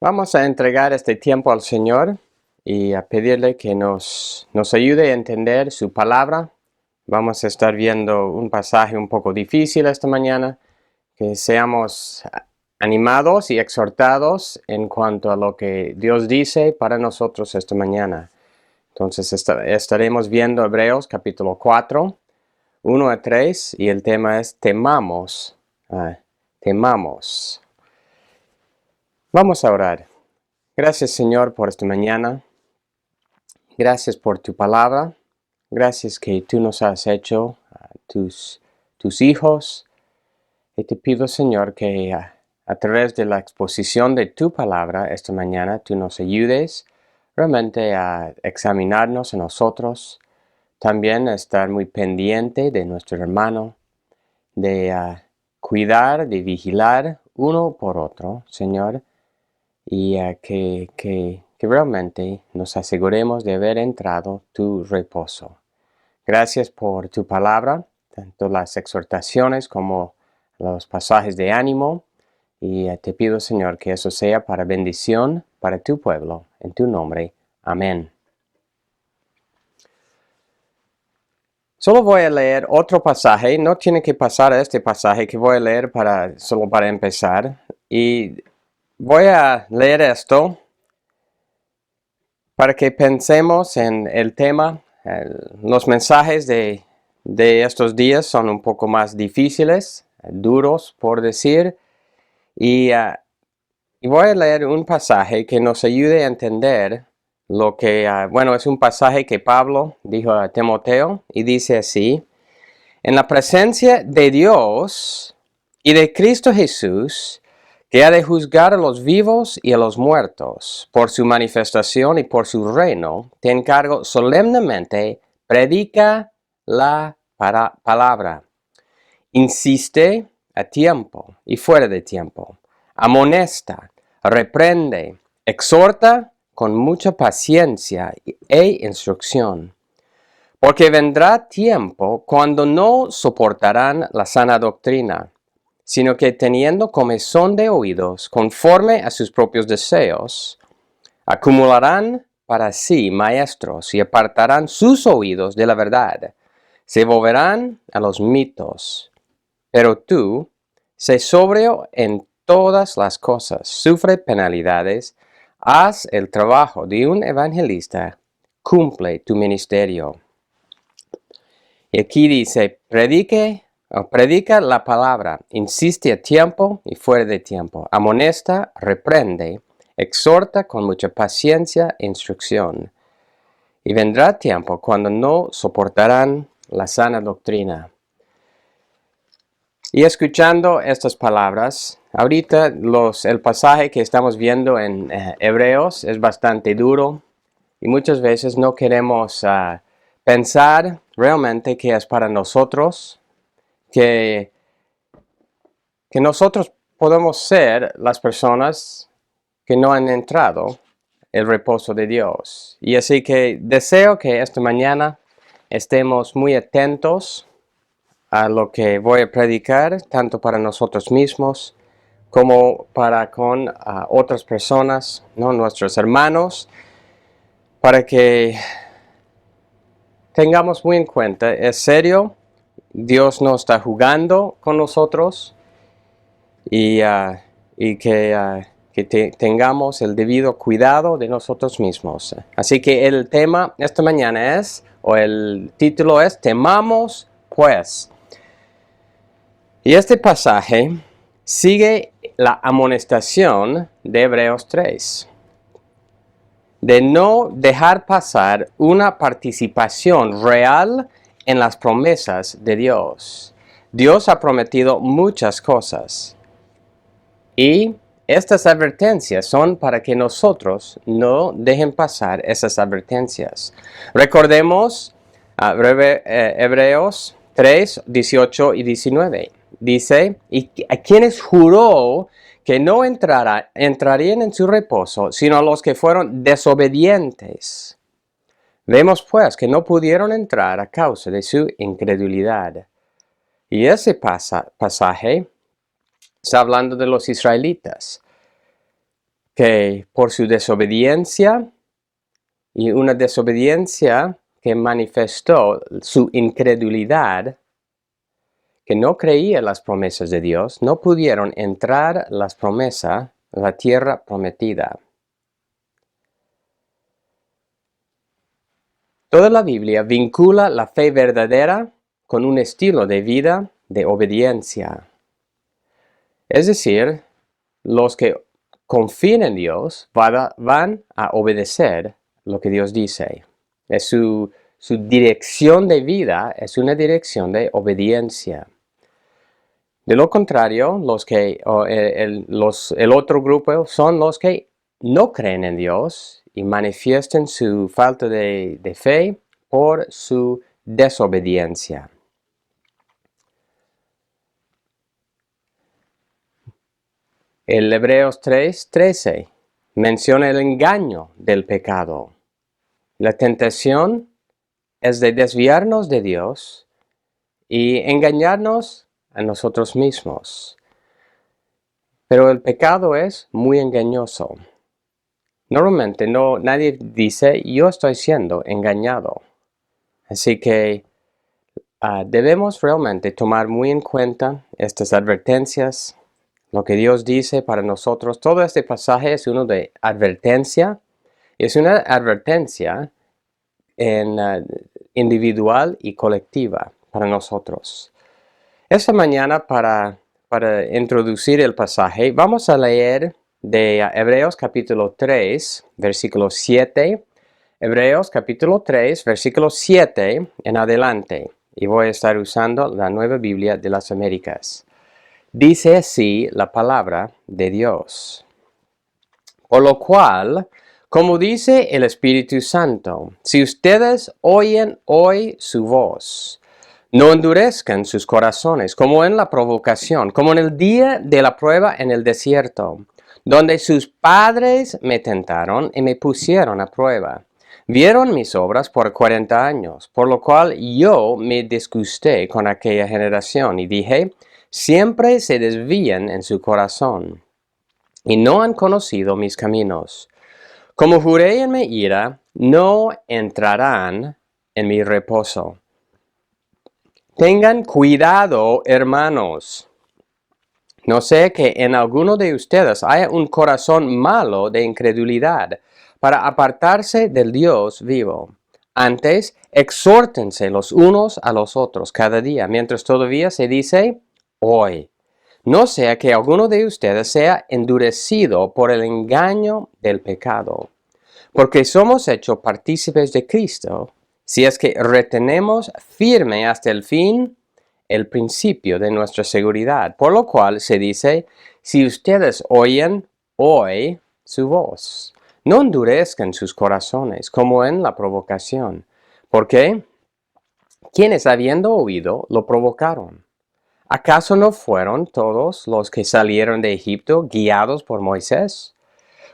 Vamos a entregar este tiempo al Señor y a pedirle que nos ayude a entender su palabra. Vamos a estar viendo un pasaje un poco difícil esta mañana, que seamos animados y exhortados en cuanto a lo que Dios dice para nosotros esta mañana. Entonces estaremos viendo Hebreos capítulo 4, 1 a 3, y el tema es temamos. Temamos. Vamos a orar. Gracias, Señor, por esta mañana. Gracias por tu palabra. Gracias que tú nos has hecho tus hijos. Y te pido, Señor, que a través de la exposición de tu palabra esta mañana, tú nos ayudes realmente a examinarnos a nosotros. También a estar muy pendiente de nuestro hermano, de cuidar, de vigilar uno por otro, Señor. Y que realmente nos aseguremos de haber entrado tu reposo. Gracias por tu palabra, tanto las exhortaciones como los pasajes de ánimo, y te pido, Señor, que eso sea para bendición para tu pueblo, en tu nombre. Amén. Solo voy a leer otro pasaje, no tiene que pasar a este pasaje que voy a leer solo para empezar, y voy a leer esto para que pensemos en el tema. Los mensajes de estos días son un poco más difíciles, duros por decir, y voy a leer un pasaje que nos ayude a entender lo que, es un pasaje que Pablo dijo a Timoteo y dice así: en la presencia de Dios y de Cristo Jesús, que ha de juzgar a los vivos y a los muertos, por su manifestación y por su reino, te encargo solemnemente, predica la palabra. Insiste a tiempo y fuera de tiempo. Amonesta, reprende, exhorta con mucha paciencia e instrucción. Porque vendrá tiempo cuando no soportarán la sana doctrina, sino que teniendo comezón de oídos, conforme a sus propios deseos, acumularán para sí maestros y apartarán sus oídos de la verdad. Se volverán a los mitos. Pero tú, sé sobrio en todas las cosas, sufre penalidades, haz el trabajo de un evangelista, cumple tu ministerio. Y aquí dice, predica la palabra, insiste a tiempo y fuera de tiempo, amonesta, reprende, exhorta con mucha paciencia e instrucción. Y vendrá tiempo cuando no soportarán la sana doctrina. Y escuchando estas palabras, ahorita el pasaje que estamos viendo en Hebreos es bastante duro y muchas veces no queremos pensar realmente que es para nosotros, que nosotros podemos ser las personas que no han entrado el reposo de Dios. Y así que deseo que esta mañana estemos muy atentos a lo que voy a predicar, tanto para nosotros mismos como para con otras personas, ¿no? Nuestros hermanos, para que tengamos muy en cuenta, es serio, Dios no está jugando con nosotros, y que tengamos el debido cuidado de nosotros mismos. Así que el tema esta mañana o el título es, temamos pues. Y este pasaje sigue la amonestación de Hebreos 3, de no dejar pasar una participación real en las promesas de Dios. Dios ha prometido muchas cosas y estas advertencias son para que nosotros no dejen pasar esas advertencias. Recordemos Hebreos 3, 18 y 19. Dice, y a quienes juró que no entrarían en su reposo, sino a los que fueron desobedientes. Vemos pues que no pudieron entrar a causa de su incredulidad. Y ese pasaje está hablando de los israelitas. que por su desobediencia, y una desobediencia que manifestó su incredulidad, que no creía las promesas de Dios, no pudieron entrar las promesas, la tierra prometida. Toda la Biblia vincula la fe verdadera con un estilo de vida de obediencia. Es decir, los que confían en Dios van a obedecer lo que Dios dice. Es su dirección de vida es una dirección de obediencia. De lo contrario, el otro grupo son los que no creen en Dios y manifiestan su falta de fe por su desobediencia. El Hebreos 3:13 menciona el engaño del pecado. La tentación es de desviarnos de Dios y engañarnos a nosotros mismos. Pero el pecado es muy engañoso. Normalmente nadie dice, yo estoy siendo engañado. Así que debemos realmente tomar muy en cuenta estas advertencias, lo que Dios dice para nosotros. Todo este pasaje es uno de advertencia. Es una advertencia individual y colectiva para nosotros. Esta mañana, para introducir el pasaje, vamos a leer de Hebreos capítulo 3, versículo 7. Hebreos capítulo 3, versículo 7 en adelante. Y voy a estar usando la Nueva Biblia de las Américas. Dice así la palabra de Dios. Por lo cual, como dice el Espíritu Santo, si ustedes oyen hoy su voz, no endurezcan sus corazones como en la provocación, como en el día de la prueba en el desierto, donde sus padres me tentaron y me pusieron a prueba. Vieron mis obras por 40 años, por lo cual yo me disgusté con aquella generación y dije, siempre se desvían en su corazón y no han conocido mis caminos. Como juré en mi ira, no entrarán en mi reposo. Tengan cuidado, hermanos. No sea que en alguno de ustedes haya un corazón malo de incredulidad para apartarse del Dios vivo. Antes, exhórtense los unos a los otros cada día, mientras todavía se dice hoy. No sea que alguno de ustedes sea endurecido por el engaño del pecado. Porque somos hechos partícipes de Cristo, si es que retenemos firme hasta el fin el principio de nuestra seguridad. Por lo cual se dice, si ustedes oyen hoy su voz, no endurezcan sus corazones como en la provocación. ¿Por qué? Quienes habiendo oído lo provocaron. ¿Acaso no fueron todos los que salieron de Egipto guiados por Moisés?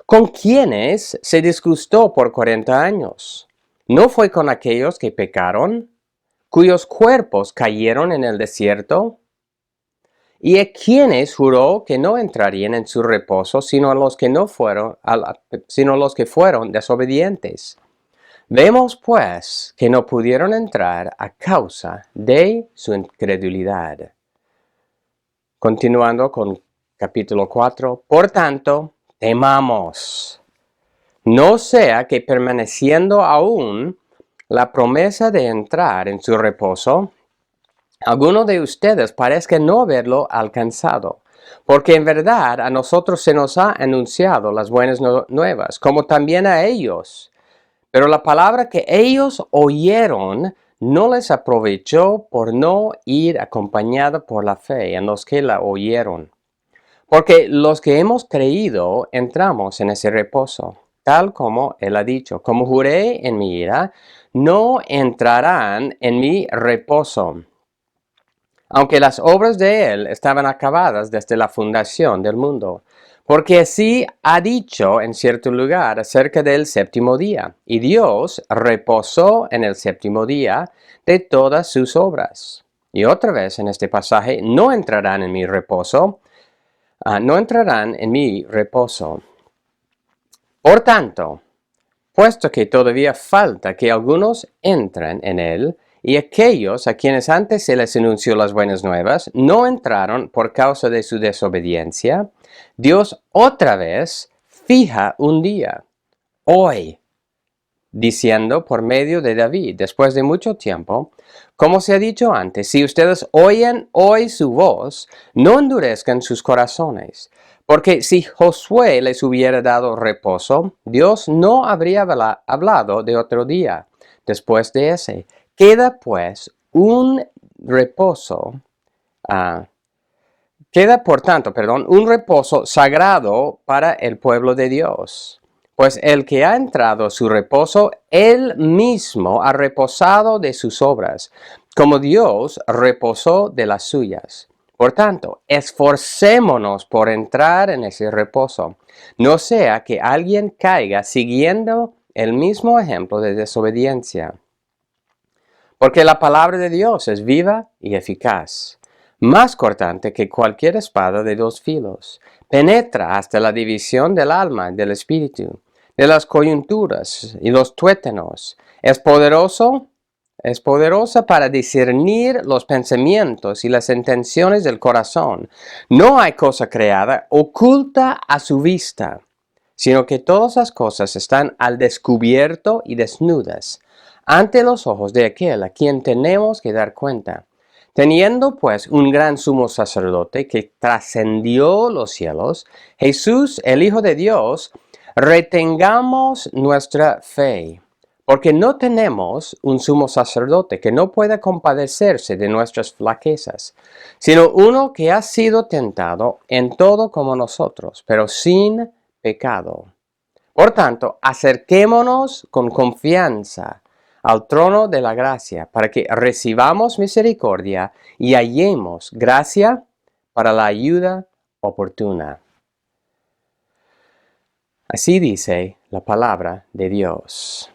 ¿Con quiénes se disgustó por 40 años? ¿No fue con aquellos que pecaron, cuyos cuerpos cayeron en el desierto? ¿Y a quienes juró que no entrarían en su reposo, sino los que fueron desobedientes? Vemos pues que no pudieron entrar a causa de su incredulidad. Continuando con capítulo 4. Por tanto, temamos. No sea que permaneciendo aún la promesa de entrar en su reposo, alguno de ustedes parezca no haberlo alcanzado. Porque en verdad a nosotros se nos ha anunciado las buenas nuevas, como también a ellos. Pero la palabra que ellos oyeron no les aprovechó por no ir acompañada por la fe en los que la oyeron. Porque los que hemos creído entramos en ese reposo, tal como él ha dicho. Como juré en mi ira, no entrarán en mi reposo. Aunque las obras de él estaban acabadas desde la fundación del mundo. Porque así ha dicho en cierto lugar acerca del séptimo día. Y Dios reposó en el séptimo día de todas sus obras. Y otra vez en este pasaje, no entrarán en mi reposo. No entrarán en mi reposo. Por tanto, puesto que todavía falta que algunos entren en él, y aquellos a quienes antes se les anunció las buenas nuevas no entraron por causa de su desobediencia, Dios otra vez fija un día, hoy, diciendo por medio de David, después de mucho tiempo, como se ha dicho antes, si ustedes oyen hoy su voz, no endurezcan sus corazones. Porque si Josué les hubiera dado reposo, Dios no habría hablado de otro día después de ese. Queda pues un reposo, ah, queda por tanto, un reposo sagrado para el pueblo de Dios. Pues el que ha entrado a su reposo, él mismo ha reposado de sus obras, como Dios reposó de las suyas. Por tanto, esforcémonos por entrar en ese reposo, no sea que alguien caiga siguiendo el mismo ejemplo de desobediencia. Porque la palabra de Dios es viva y eficaz, más cortante que cualquier espada de dos filos. Penetra hasta la división del alma y del espíritu, de las coyunturas y los tuétanos. Es poderosa para discernir los pensamientos y las intenciones del corazón. No hay cosa creada oculta a su vista, sino que todas las cosas están al descubierto y desnudas ante los ojos de aquel a quien tenemos que dar cuenta. Teniendo pues un gran sumo sacerdote que trascendió los cielos, Jesús, el Hijo de Dios, retengamos nuestra fe, porque no tenemos un sumo sacerdote que no pueda compadecerse de nuestras flaquezas, sino uno que ha sido tentado en todo como nosotros, pero sin pecado. Por tanto, acerquémonos con confianza al trono de la gracia, para que recibamos misericordia y hallemos gracia para la ayuda oportuna. Así dice la palabra de Dios.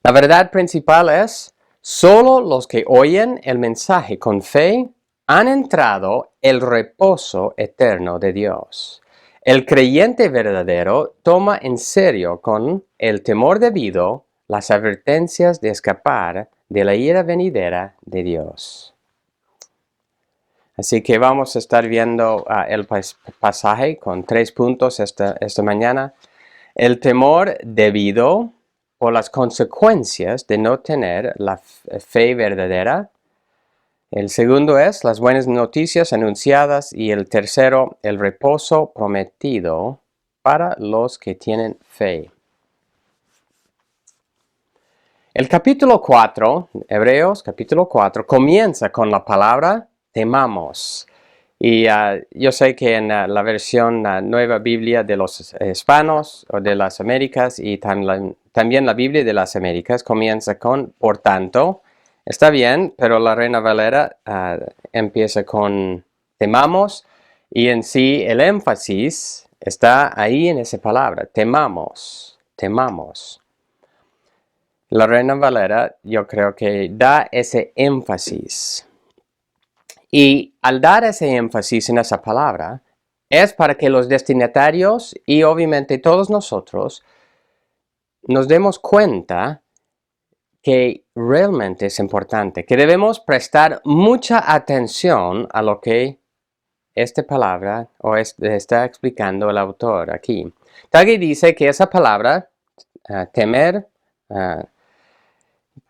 La verdad principal es, solo los que oyen el mensaje con fe han entrado el reposo eterno de Dios. El creyente verdadero toma en serio con el temor debido las advertencias de escapar de la ira venidera de Dios. Así que vamos a estar viendo el pasaje con 3 puntos esta mañana. El temor debido por las consecuencias de no tener la fe verdadera. El segundo es las buenas noticias anunciadas y el tercero, el reposo prometido para los que tienen fe. El capítulo 4, Hebreos capítulo 4, comienza con la palabra temamos. Y yo sé que en la versión Nueva Biblia de los Hispanos o de las Américas y también la Biblia de las Américas comienza con por tanto. Está bien, pero la Reina Valera empieza con temamos y en sí el énfasis está ahí en esa palabra, temamos, temamos. La Reina Valera yo creo que da ese énfasis. Y al dar ese énfasis en esa palabra, es para que los destinatarios y obviamente todos nosotros nos demos cuenta que realmente es importante, que debemos prestar mucha atención a lo que esta palabra está explicando el autor aquí. Taggy dice que esa palabra, temer,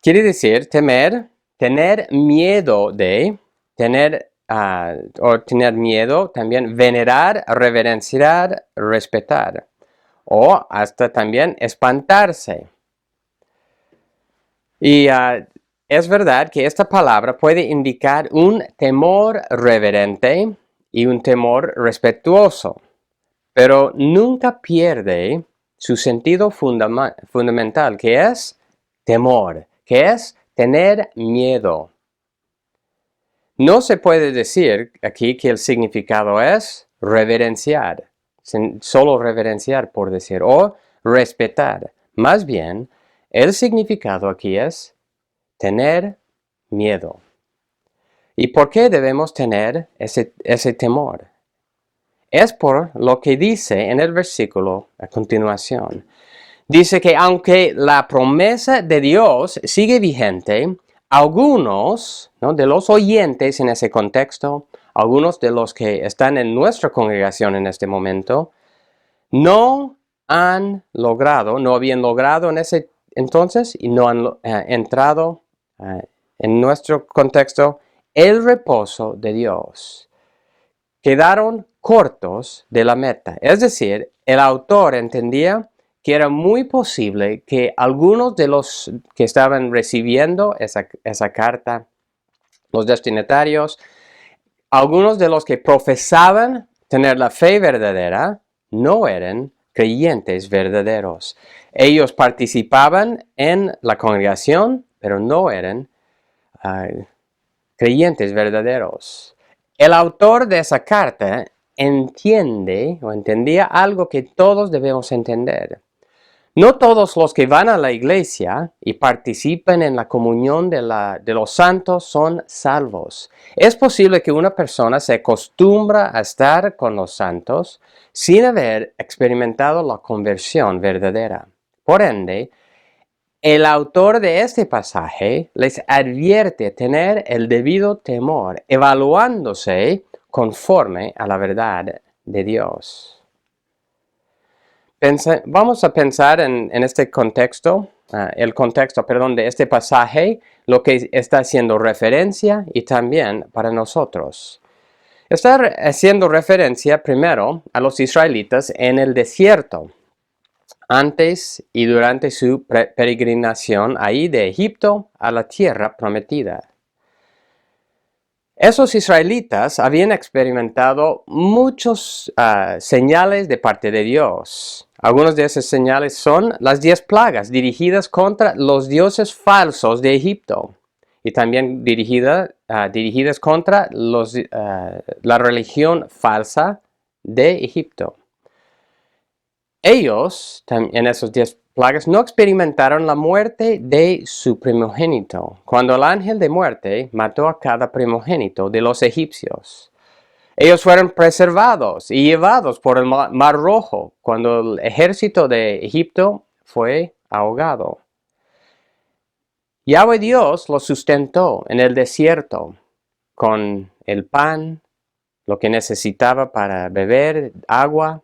quiere decir temer, tener miedo de, tener miedo, también venerar, reverenciar, respetar, o hasta también espantarse. Y es verdad que esta palabra puede indicar un temor reverente y un temor respetuoso, pero nunca pierde su sentido fundamental, que es temor, que es tener miedo. No se puede decir aquí que el significado es reverenciar, solo reverenciar por decir, o respetar. Más bien, el significado aquí es tener miedo. ¿Y por qué debemos tener ese temor? Es por lo que dice en el versículo a continuación. Dice que aunque la promesa de Dios sigue vigente, algunos, ¿no?, de los oyentes en ese contexto, algunos de los que están en nuestra congregación en este momento, no habían logrado en ese entonces y no han entrado en nuestro contexto el reposo de Dios. Quedaron cortos de la meta. Es decir, el autor entendía que era muy posible que algunos de los que estaban recibiendo esa carta, los destinatarios, algunos de los que profesaban tener la fe verdadera, no eran creyentes verdaderos. Ellos participaban en la congregación, pero no eran creyentes verdaderos. El autor de esa carta entendía algo que todos debemos entender. No todos los que van a la iglesia y participan en la comunión de los santos son salvos. Es posible que una persona se acostumbra a estar con los santos sin haber experimentado la conversión verdadera. Por ende, el autor de este pasaje les advierte tener el debido temor, evaluándose conforme a la verdad de Dios. Vamos a pensar en este contexto, de este pasaje, lo que está haciendo referencia y también para nosotros. Está haciendo referencia primero a los israelitas en el desierto, antes y durante su peregrinación ahí de Egipto a la tierra prometida. Esos israelitas habían experimentado muchos señales de parte de Dios. Algunas de esas señales son las 10 plagas dirigidas contra los dioses falsos de Egipto y también dirigidas contra la religión falsa de Egipto. Ellos, en esos 10 plagas, no experimentaron la muerte de su primogénito, cuando el ángel de muerte mató a cada primogénito de los egipcios. Ellos fueron preservados y llevados por el Mar Rojo, cuando el ejército de Egipto fue ahogado. Yahweh Dios los sustentó en el desierto con el pan, lo que necesitaba para beber, agua,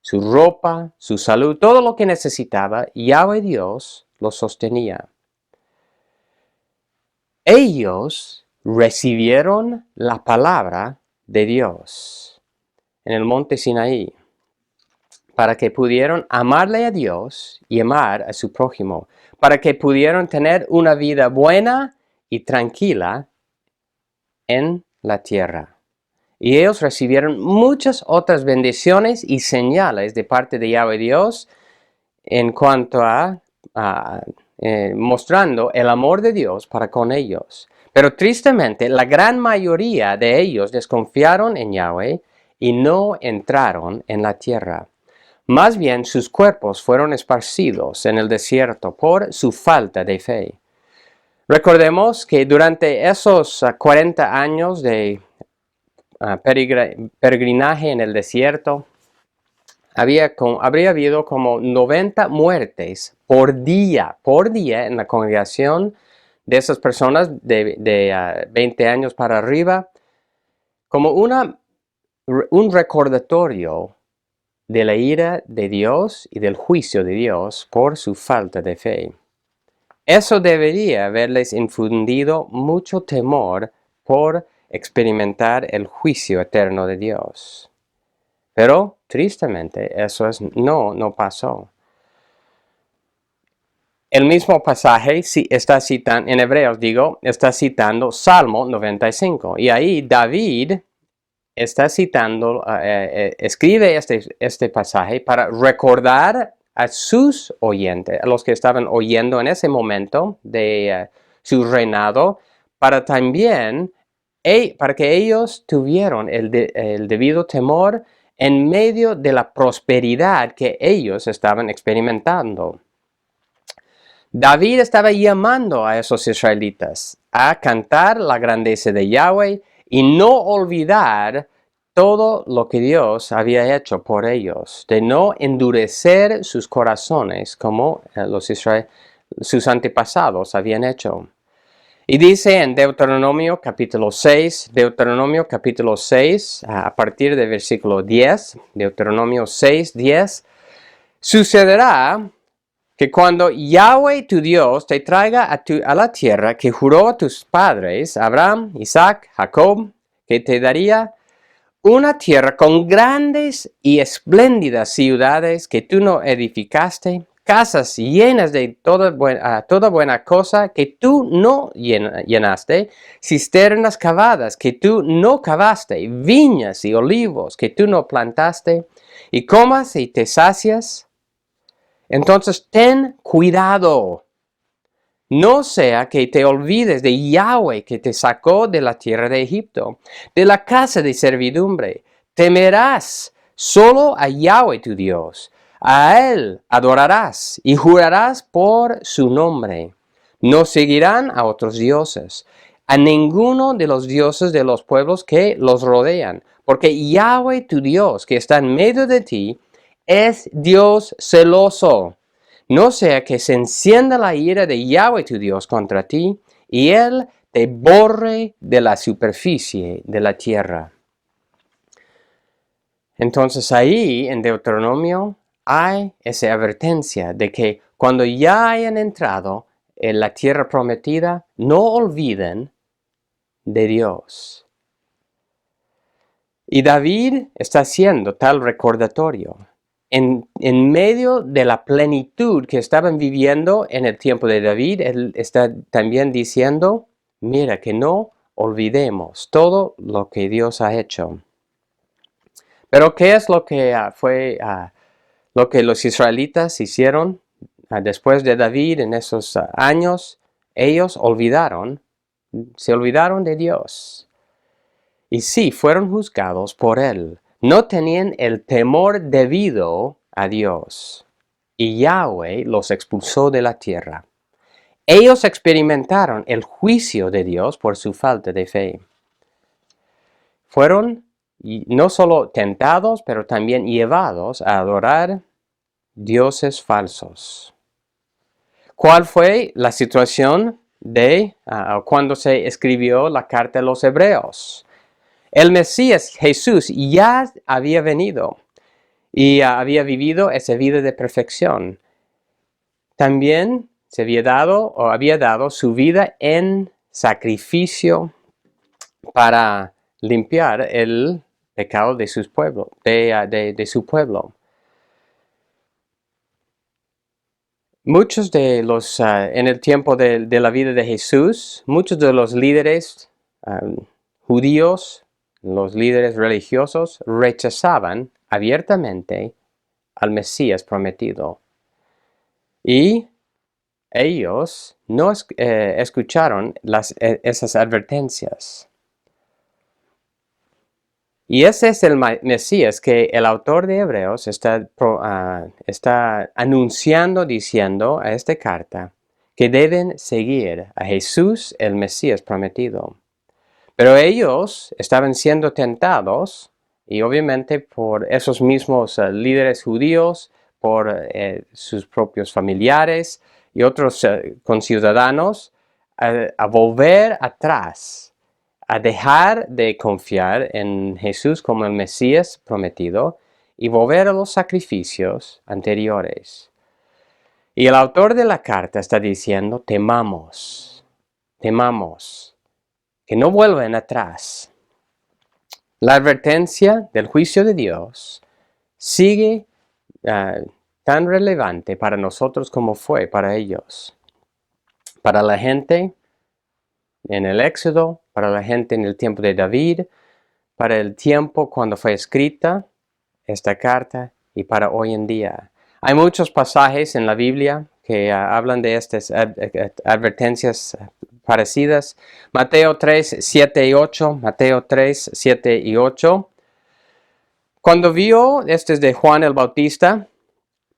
su ropa, su salud, todo lo que necesitaba, Yahweh Dios los sostenía. Ellos recibieron la palabra de Dios en el monte Sinaí para que pudieran amarle a Dios y amar a su prójimo, para que pudieran tener una vida buena y tranquila en la tierra. Y ellos recibieron muchas otras bendiciones y señales de parte de Yahweh Dios en cuanto a mostrando el amor de Dios para con ellos. Pero tristemente, la gran mayoría de ellos desconfiaron en Yahweh y no entraron en la tierra. Más bien, sus cuerpos fueron esparcidos en el desierto por su falta de fe. Recordemos que durante esos 40 años de peregrinaje en el desierto, habría habido como 90 muertes por día en la congregación de esas personas de 20 años para arriba, como un recordatorio de la ira de Dios y del juicio de Dios por su falta de fe. Eso debería haberles infundido mucho temor por experimentar el juicio eterno de Dios. Pero, tristemente, no pasó. El mismo pasaje está citando, en Hebreos está citando Salmo 95. Y ahí David está citando, escribe este pasaje para recordar a sus oyentes, a los que estaban oyendo en ese momento de su reinado, para que ellos tuvieran el debido temor en medio de la prosperidad que ellos estaban experimentando. David estaba llamando a esos israelitas a cantar la grandeza de Yahweh y no olvidar todo lo que Dios había hecho por ellos, de no endurecer sus corazones como sus antepasados habían hecho. Y dice en Deuteronomio capítulo 6, a partir del versículo 10, Deuteronomio 6, 10, sucederá que cuando Yahweh tu Dios te traiga a la tierra que juró a tus padres, Abraham, Isaac, Jacob, que te daría una tierra con grandes y espléndidas ciudades que tú no edificaste, casas llenas de toda buena cosa que tú no llenaste, cisternas cavadas que tú no cavaste, viñas y olivos que tú no plantaste, y comas y te sacias. Entonces ten cuidado, no sea que te olvides de Yahweh que te sacó de la tierra de Egipto, de la casa de servidumbre. Temerás solo a Yahweh tu Dios. A Él adorarás y jurarás por su nombre. No seguirán a otros dioses, a ninguno de los dioses de los pueblos que los rodean, porque Yahweh tu Dios que está en medio de ti es Dios celoso. No sea que se encienda la ira de Yahweh tu Dios contra ti, y Él te borre de la superficie de la tierra. Entonces ahí en Deuteronomio hay esa advertencia de que cuando ya hayan entrado en la tierra prometida, no olviden de Dios. Y David está haciendo tal recordatorio. En medio de la plenitud que estaban viviendo en el tiempo de David, él está también diciendo, mira, que no olvidemos todo lo que Dios ha hecho. Pero ¿qué es lo que lo que los israelitas hicieron después de David en esos años? Ellos se olvidaron de Dios. Y sí, fueron juzgados por él. No tenían el temor debido a Dios, y Yahweh los expulsó de la tierra. Ellos experimentaron el juicio de Dios por su falta de fe. Fueron no solo tentados, pero también llevados a adorar dioses falsos. ¿Cuál fue la situación de cuando se escribió la carta a los Hebreos? El Mesías, Jesús, ya había venido y había vivido esa vida de perfección. También había dado su vida en sacrificio para limpiar el pecado de su pueblo. Muchos de los, en el tiempo de la vida de Jesús, muchos de los líderes judíos, los líderes religiosos, rechazaban abiertamente al Mesías prometido. Y ellos no escucharon esas advertencias. Y ese es el Mesías que el autor de Hebreos está anunciando, diciendo a esta carta, que deben seguir a Jesús, el Mesías prometido. Pero ellos estaban siendo tentados, y obviamente por esos mismos líderes judíos, por sus propios familiares y otros conciudadanos, a volver atrás, a dejar de confiar en Jesús como el Mesías prometido y volver a los sacrificios anteriores. Y el autor de la carta está diciendo, temamos, que no vuelvan atrás. La advertencia del juicio de Dios sigue tan relevante para nosotros como fue para ellos. Para la gente en el Éxodo, para la gente en el tiempo de David, para el tiempo cuando fue escrita esta carta y para hoy en día. Hay muchos pasajes en la Biblia que hablan de estas advertencias parecidas. Mateo 3, 7 y 8. Mateo 3, 7 y 8. Cuando vio, este es de Juan el Bautista,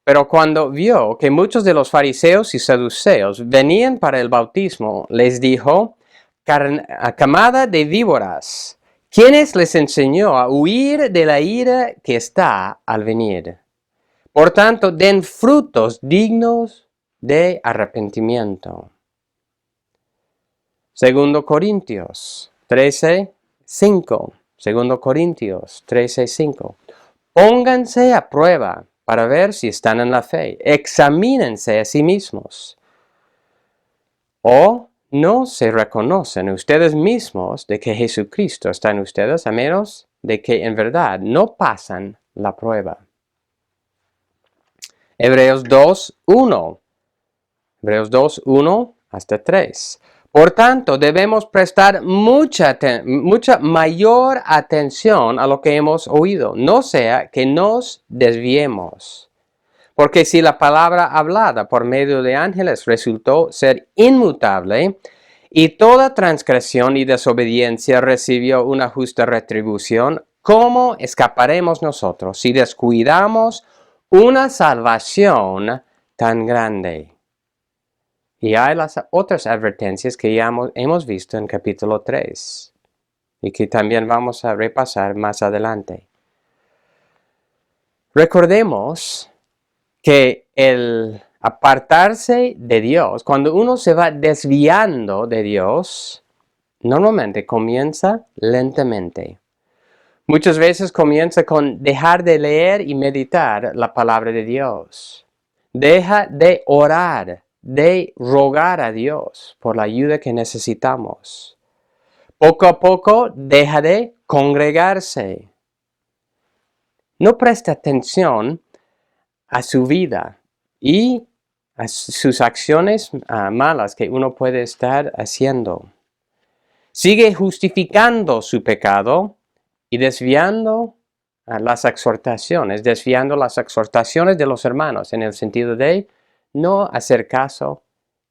pero cuando vio que muchos de los fariseos y saduceos venían para el bautismo, les dijo, camada de víboras, ¿Quiénes les enseñó a huir de la ira que está al venir? Por tanto, den frutos dignos de arrepentimiento. Segundo Corintios 13:5. Segundo Corintios 13:5. Pónganse a prueba para ver si están en la fe. Examínense a sí mismos. ¿O no se reconocen ustedes mismos de que Jesucristo está en ustedes, a menos de que en verdad no pasan la prueba? Hebreos 2:1. Hebreos 2:1 hasta 3. Por tanto, debemos prestar mucha mayor atención a lo que hemos oído, no sea que nos desviemos. Porque si la palabra hablada por medio de ángeles resultó ser inmutable, y toda transgresión y desobediencia recibió una justa retribución, ¿cómo escaparemos nosotros si descuidamos una salvación tan grande? Y hay las otras advertencias que ya hemos visto en capítulo 3 y que también vamos a repasar más adelante. Recordemos que el apartarse de Dios, cuando uno se va desviando de Dios, normalmente comienza lentamente. Muchas veces comienza con dejar de leer y meditar la palabra de Dios. Deja de orar, de rogar a Dios por la ayuda que necesitamos. Poco a poco deja de congregarse. No presta atención a su vida y a sus acciones malas que uno puede estar haciendo. Sigue justificando su pecado y desviando las exhortaciones de los hermanos, en el sentido de no hacer caso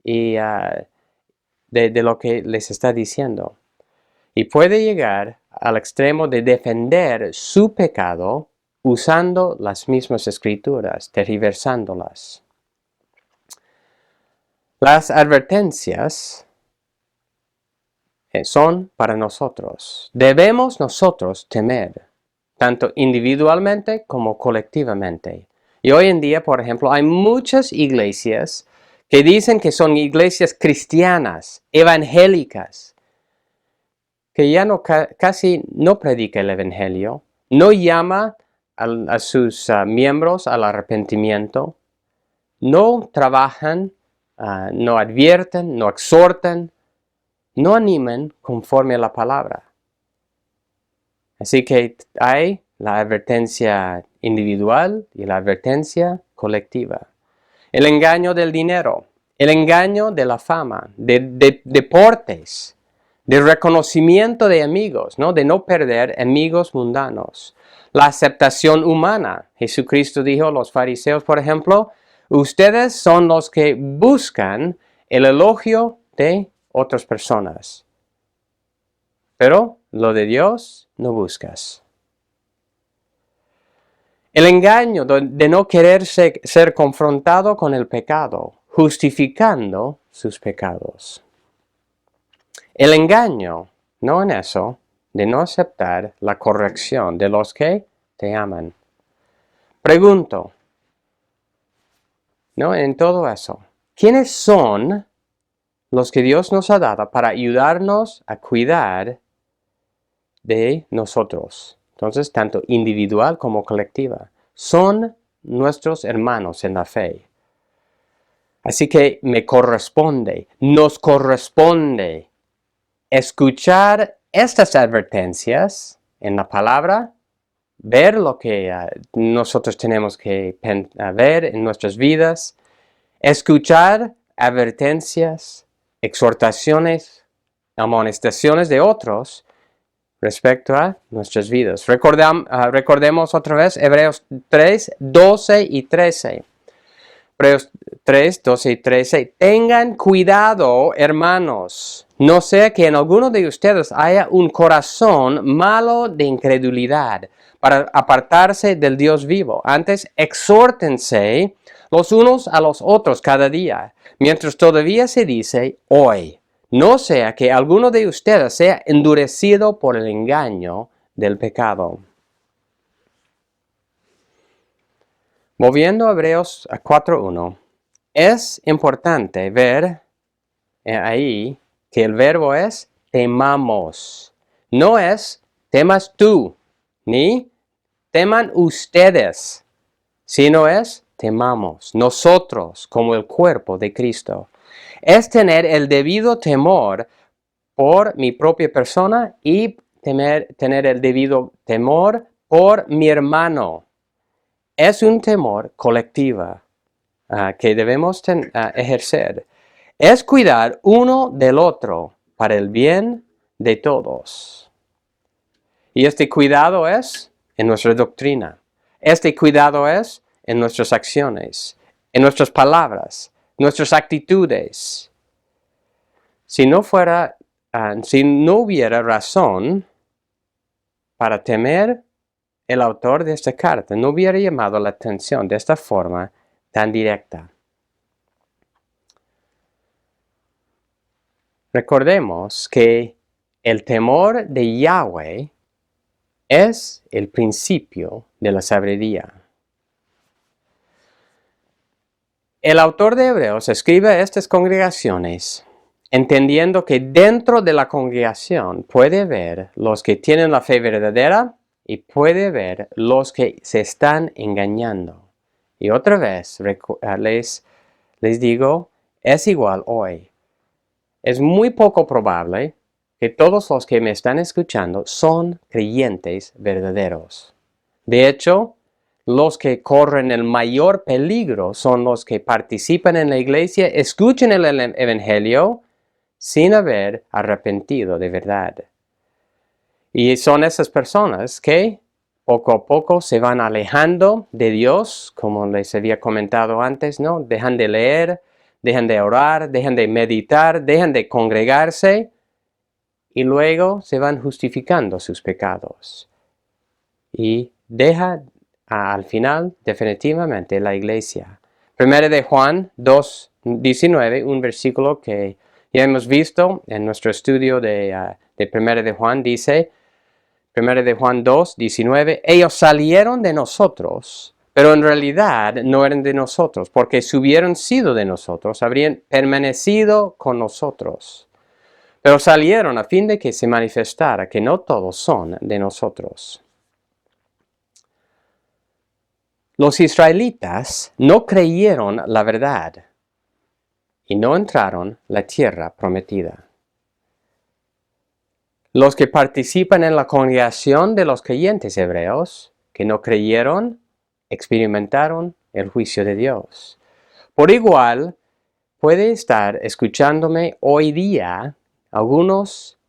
y, de lo que les está diciendo. Y puede llegar al extremo de defender su pecado usando las mismas escrituras, tergiversándolas. Las advertencias son para nosotros. Debemos nosotros temer, tanto individualmente como colectivamente. Y hoy en día, por ejemplo, hay muchas iglesias que dicen que son iglesias cristianas, evangélicas, que ya casi no predica el evangelio, no llama a sus miembros al arrepentimiento, no trabajan, no advierten, no exhortan, no animan conforme a la palabra. Así que hay la advertencia individual y la advertencia colectiva. El engaño del dinero, el engaño de la fama, de deportes, de reconocimiento de amigos, ¿no? De no perder amigos mundanos. La aceptación humana. Jesucristo dijo a los fariseos, por ejemplo, ustedes son los que buscan el elogio de otras personas, pero lo de Dios no buscas. El engaño de no querer ser confrontado con el pecado, justificando sus pecados. El engaño, no en eso, de no aceptar la corrección de los que te aman. Pregunto, ¿no? En todo eso, ¿quiénes son los que Dios nos ha dado para ayudarnos a cuidar de nosotros? Entonces, tanto individual como colectiva. Son nuestros hermanos en la fe. Así que nos corresponde escuchar estas advertencias en la palabra, ver lo que nosotros tenemos que ver en nuestras vidas, escuchar advertencias, exhortaciones, amonestaciones de otros respecto a nuestras vidas. Recordemos otra vez Hebreos 3, 12 y 13. Hebreos 3, 12 y 13. Tengan cuidado, hermanos, no sea que en alguno de ustedes haya un corazón malo de incredulidad para apartarse del Dios vivo. Antes, exhórtense los unos a los otros cada día, mientras todavía se dice hoy, no sea que alguno de ustedes sea endurecido por el engaño del pecado. Moviendo a Hebreos 4:1, es importante ver ahí que el verbo es temamos. No es temas tú, ni teman ustedes, sino es temamos, nosotros como el cuerpo de Cristo. Es tener el debido temor por mi propia persona y tener el debido temor por mi hermano. Es un temor colectivo que debemos ejercer. Es cuidar uno del otro para el bien de todos. Y este cuidado es en nuestra doctrina. Este cuidado es en nuestras acciones, en nuestras palabras, nuestras actitudes. Si no hubiera razón para temer, el autor de esta carta no hubiera llamado la atención de esta forma tan directa. Recordemos que el temor de Yahweh es el principio de la sabiduría. El autor de Hebreos escribe a estas congregaciones entendiendo que dentro de la congregación puede haber los que tienen la fe verdadera y puede haber los que se están engañando. Y otra vez les digo, es igual hoy. Es muy poco probable que todos los que me están escuchando son creyentes verdaderos. De hecho, los que corren el mayor peligro son los que participan en la iglesia, escuchan el evangelio sin haber arrepentido de verdad. Y son esas personas que poco a poco se van alejando de Dios, como les había comentado antes, ¿no? Dejan de leer, dejan de orar, dejan de meditar, dejan de congregarse y luego se van justificando sus pecados. Y deja al final definitivamente la iglesia. Primera de Juan 2:19, un versículo que ya hemos visto en nuestro estudio de Primera de Juan, dice, Primera de Juan 2:19, ellos salieron de nosotros, pero en realidad no eran de nosotros, porque si hubieran sido de nosotros, habrían permanecido con nosotros. Pero salieron a fin de que se manifestara que no todos son de nosotros. Los israelitas no creyeron la verdad y no entraron a la tierra prometida. Los que participan en la congregación de los creyentes hebreos, que no creyeron, experimentaron el juicio de Dios. Por igual, puede estar escuchándome hoy día algunos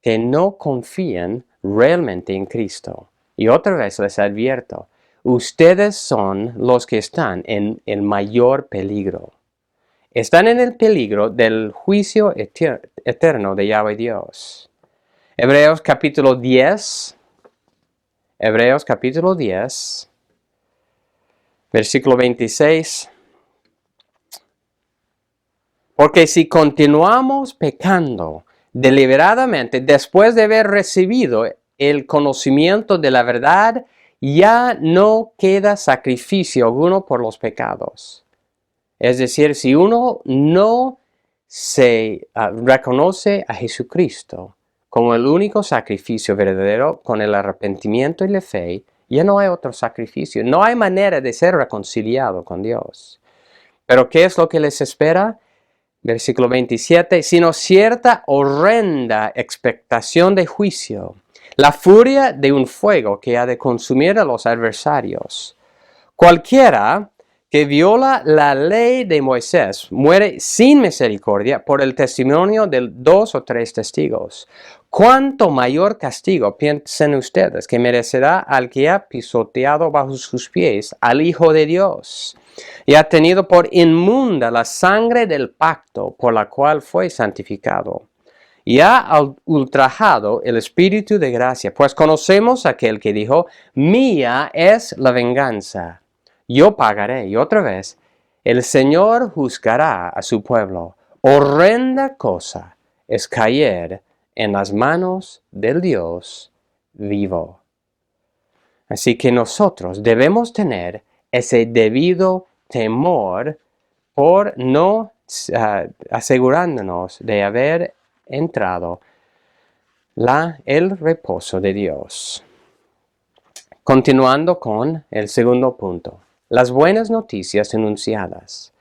que no confían realmente en Cristo. Y otra vez les advierto, ustedes son los que están en el mayor peligro. Están en el peligro del juicio eterno de Yahweh Dios. Hebreos capítulo 10, versículo 26. Porque si continuamos pecando deliberadamente después de haber recibido el conocimiento de la verdad, ya no queda sacrificio alguno por los pecados. Es decir, si uno no se reconoce a Jesucristo como el único sacrificio verdadero con el arrepentimiento y la fe, ya no hay otro sacrificio. No hay manera de ser reconciliado con Dios. Pero ¿qué es lo que les espera? Versículo 27, sino cierta horrenda expectación de juicio, la furia de un fuego que ha de consumir a los adversarios. Cualquiera que viola la ley de Moisés muere sin misericordia por el testimonio de 2 o 3 testigos. ¿Cuánto mayor castigo piensan ustedes que merecerá al que ha pisoteado bajo sus pies al Hijo de Dios y ha tenido por inmunda la sangre del pacto por la cual fue santificado? Y ha ultrajado el Espíritu de gracia, pues conocemos a aquel que dijo, mía es la venganza, yo pagaré. Y otra vez, el Señor juzgará a su pueblo. Horrenda cosa es caer en las manos del Dios vivo. Así que nosotros debemos tener ese debido temor por no asegurándonos de haber entrado el reposo de Dios. Continuando con el segundo punto, las buenas noticias anunciadas.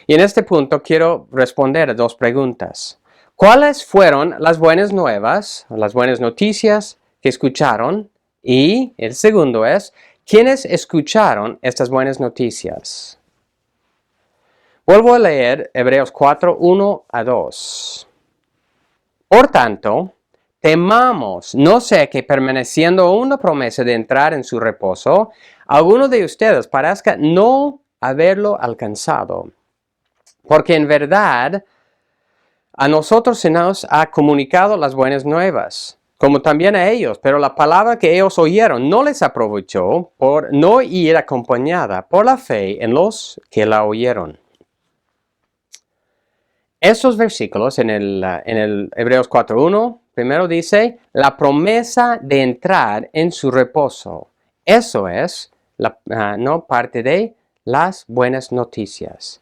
Y en este punto quiero responder a dos preguntas. ¿Cuáles fueron las buenas nuevas, las buenas noticias que escucharon? Y el segundo es, ¿quiénes escucharon estas buenas noticias? Vuelvo a leer Hebreos 4, 1 a 2. Por tanto, temamos, no sea que permaneciendo una promesa de entrar en su reposo, alguno de ustedes parezca no haberlo alcanzado. Porque en verdad, a nosotros se nos ha comunicado las buenas nuevas, como también a ellos, pero la palabra que ellos oyeron no les aprovechó por no ir acompañada por la fe en los que la oyeron. Estos versículos en el Hebreos 4.1, primero dice, la promesa de entrar en su reposo. Eso es no parte de las buenas noticias.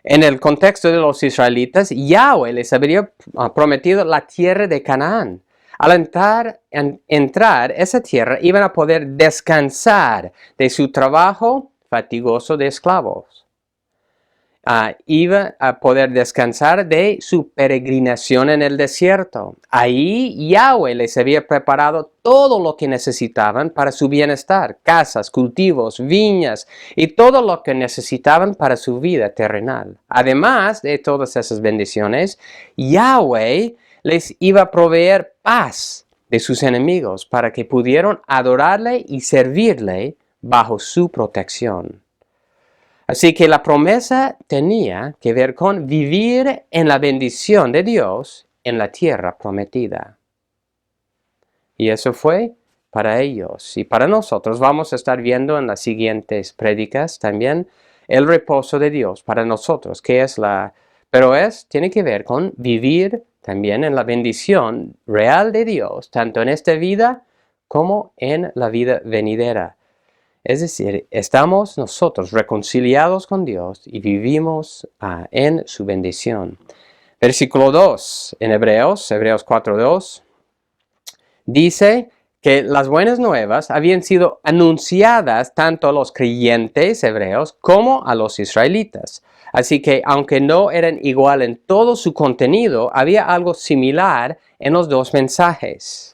En el contexto de los israelitas, Yahweh les habría prometido la tierra de Canaán. Al entrar esa tierra, iban a poder descansar de su trabajo fatigoso de esclavos. Iba a poder descansar de su peregrinación en el desierto. Ahí Yahweh les había preparado todo lo que necesitaban para su bienestar, casas, cultivos, viñas y todo lo que necesitaban para su vida terrenal. Además de todas esas bendiciones, Yahweh les iba a proveer paz de sus enemigos para que pudieran adorarle y servirle bajo su protección. Así que la promesa tenía que ver con vivir en la bendición de Dios en la tierra prometida. Y eso fue para ellos. Y para nosotros vamos a estar viendo en las siguientes prédicas también el reposo de Dios para nosotros, pero tiene que ver con vivir también en la bendición real de Dios, tanto en esta vida como en la vida venidera. Es decir, estamos nosotros reconciliados con Dios y vivimos en su bendición. Versículo 2 en Hebreos 4:2, dice que las buenas nuevas habían sido anunciadas tanto a los creyentes hebreos como a los israelitas. Así que aunque no eran igual en todo su contenido, había algo similar en los dos mensajes.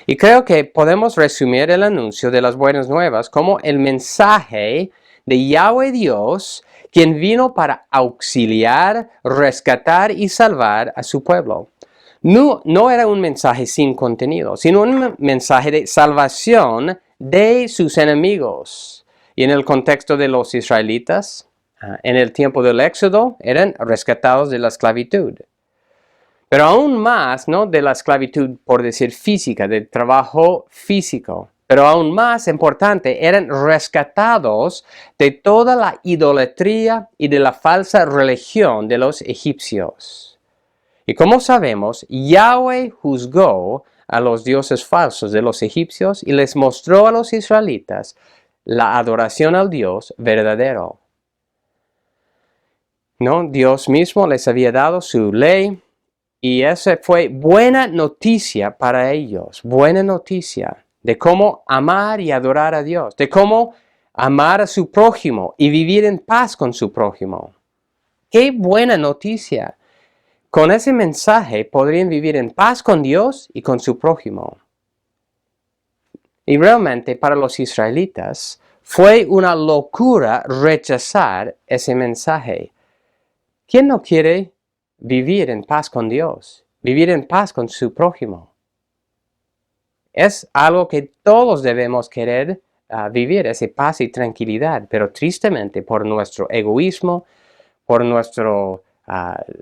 Y creo que podemos resumir el anuncio de las buenas nuevas como el mensaje de Yahweh Dios, quien vino para auxiliar, rescatar y salvar a su pueblo. No era un mensaje sin contenido, sino un mensaje de salvación de sus enemigos. Y en el contexto de los israelitas, en el tiempo del Éxodo, eran rescatados de la esclavitud. Pero aún más, ¿no?, de la esclavitud, por decir física, del trabajo físico. Pero aún más importante, eran rescatados de toda la idolatría y de la falsa religión de los egipcios. Y como sabemos, Yahweh juzgó a los dioses falsos de los egipcios y les mostró a los israelitas la adoración al Dios verdadero. ¿No? Dios mismo les había dado su ley. Y esa fue buena noticia para ellos, buena noticia de cómo amar y adorar a Dios, de cómo amar a su prójimo y vivir en paz con su prójimo. ¡Qué buena noticia! Con ese mensaje podrían vivir en paz con Dios y con su prójimo. Y realmente para los israelitas fue una locura rechazar ese mensaje. ¿Quién no quiere vivir en paz con Dios, vivir en paz con su prójimo? Es algo que todos debemos querer vivir, esa paz y tranquilidad, pero tristemente por nuestro egoísmo, por nuestro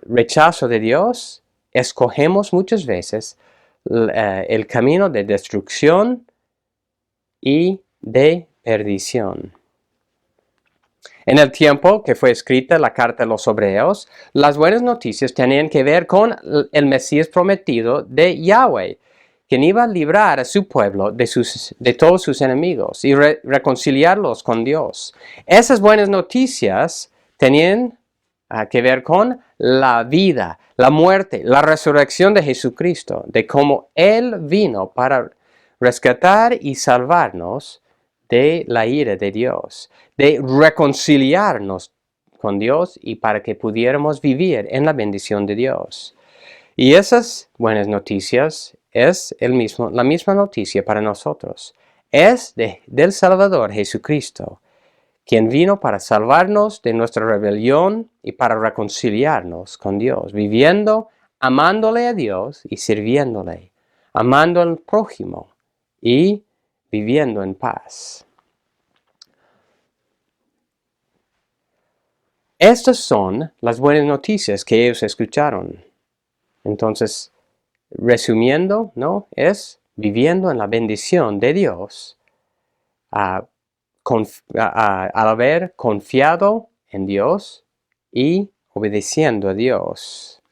rechazo de Dios, escogemos muchas veces el camino de destrucción y de perdición. En el tiempo que fue escrita la carta a los hebreos, las buenas noticias tenían que ver con el Mesías prometido de Yahweh, quien iba a librar a su pueblo de todos sus enemigos y reconciliarlos con Dios. Esas buenas noticias tenían que ver con la vida, la muerte, la resurrección de Jesucristo, de cómo Él vino para rescatar y salvarnos de la ira de Dios, de reconciliarnos con Dios y para que pudiéramos vivir en la bendición de Dios. Y esas buenas noticias es la misma noticia para nosotros. Es del Salvador Jesucristo, quien vino para salvarnos de nuestra rebelión y para reconciliarnos con Dios, viviendo, amándole a Dios y sirviéndole, amando al prójimo y viviendo en paz. Estas son las buenas noticias que ellos escucharon. Entonces, resumiendo, ¿no? Es viviendo en la bendición de Dios, al haber confiado en Dios y obedeciendo a Dios.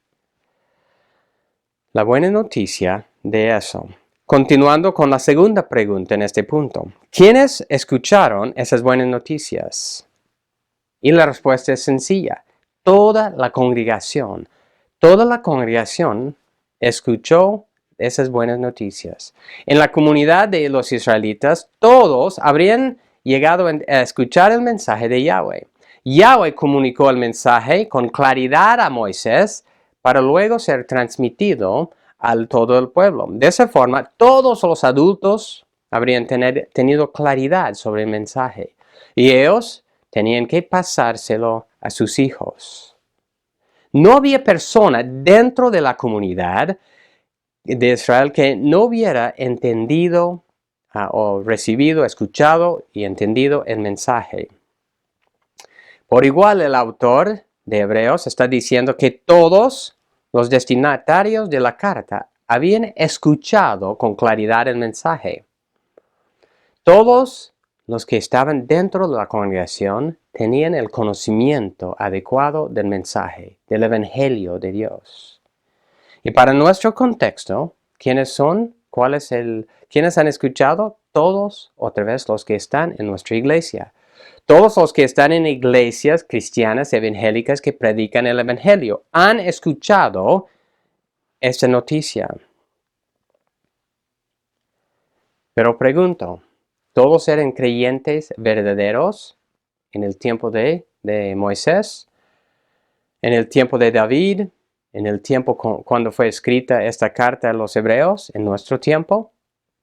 La buena noticia de eso. Continuando con la segunda pregunta en este punto. ¿Quiénes escucharon esas buenas noticias? Y la respuesta es sencilla. Toda la congregación escuchó esas buenas noticias. En la comunidad de los israelitas, todos habrían llegado a escuchar el mensaje de Yahweh. Yahweh comunicó el mensaje con claridad a Moisés para luego ser transmitido a todo el pueblo. De esa forma, todos los adultos habrían tenido claridad sobre el mensaje y ellos tenían que pasárselo a sus hijos. No había persona dentro de la comunidad de Israel que no hubiera entendido o recibido, escuchado y entendido el mensaje. Por igual, el autor de Hebreos está diciendo que todos los destinatarios de la carta habían escuchado con claridad el mensaje. Todos los que estaban dentro de la congregación tenían el conocimiento adecuado del mensaje, del Evangelio de Dios. Y para nuestro contexto, ¿quiénes son? ¿Quiénes han escuchado? Todos, otra vez, los que están en nuestra iglesia. Todos los que están en iglesias cristianas evangélicas que predican el Evangelio han escuchado esta noticia. Pero pregunto, ¿todos eran creyentes verdaderos en el tiempo de Moisés? ¿En el tiempo de David? ¿En el tiempo cuando fue escrita esta carta a los hebreos? ¿En nuestro tiempo?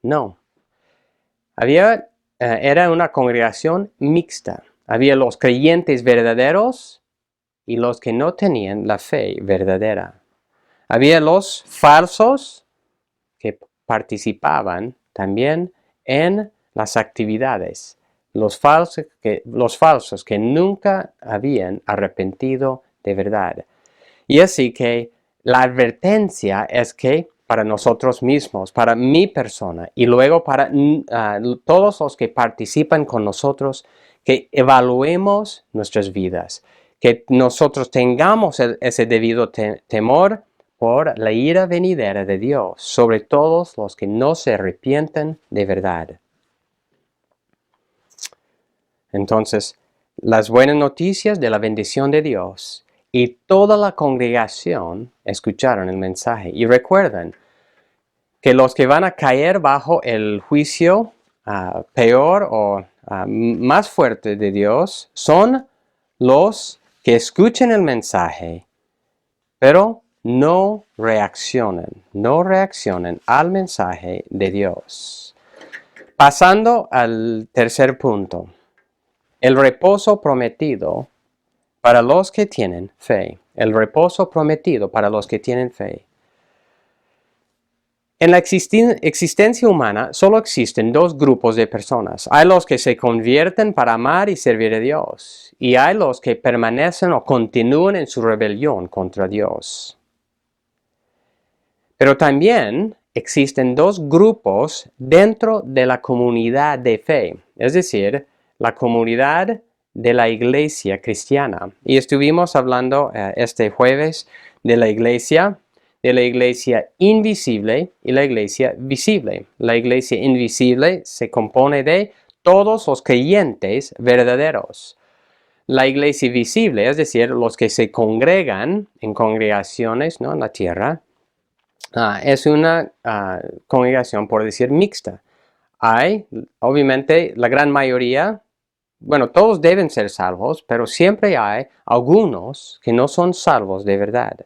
No. Era una congregación mixta. Había los creyentes verdaderos y los que no tenían la fe verdadera. Había los falsos que participaban también en las actividades. Los falsos que nunca habían arrepentido de verdad. Y así que la advertencia es que para nosotros mismos, para mi persona y luego para todos los que participan con nosotros, que evaluemos nuestras vidas, que nosotros tengamos ese debido temor por la ira venidera de Dios sobre todos los que no se arrepienten de verdad. Entonces, las buenas noticias de la bendición de Dios y toda la congregación escucharon el mensaje. Y recuerden que los que van a caer bajo el juicio peor o más fuerte de Dios son los que escuchen el mensaje, pero no reaccionen al mensaje de Dios. Pasando al tercer punto, el reposo prometido para los que tienen fe. El reposo prometido para los que tienen fe. En la existencia humana solo existen dos grupos de personas. Hay los que se convierten para amar y servir a Dios, y hay los que permanecen o continúan en su rebelión contra Dios. Pero también existen dos grupos dentro de la comunidad de fe, es decir, la comunidad de la iglesia cristiana. Y estuvimos hablando este jueves de la iglesia invisible y la iglesia visible. La iglesia invisible se compone de todos los creyentes verdaderos. La iglesia visible, es decir, los que se congregan en congregaciones, ¿no?, en la tierra, es una congregación, por decir, mixta. Hay, obviamente, la gran mayoría, bueno, todos deben ser salvos, pero siempre hay algunos que no son salvos de verdad.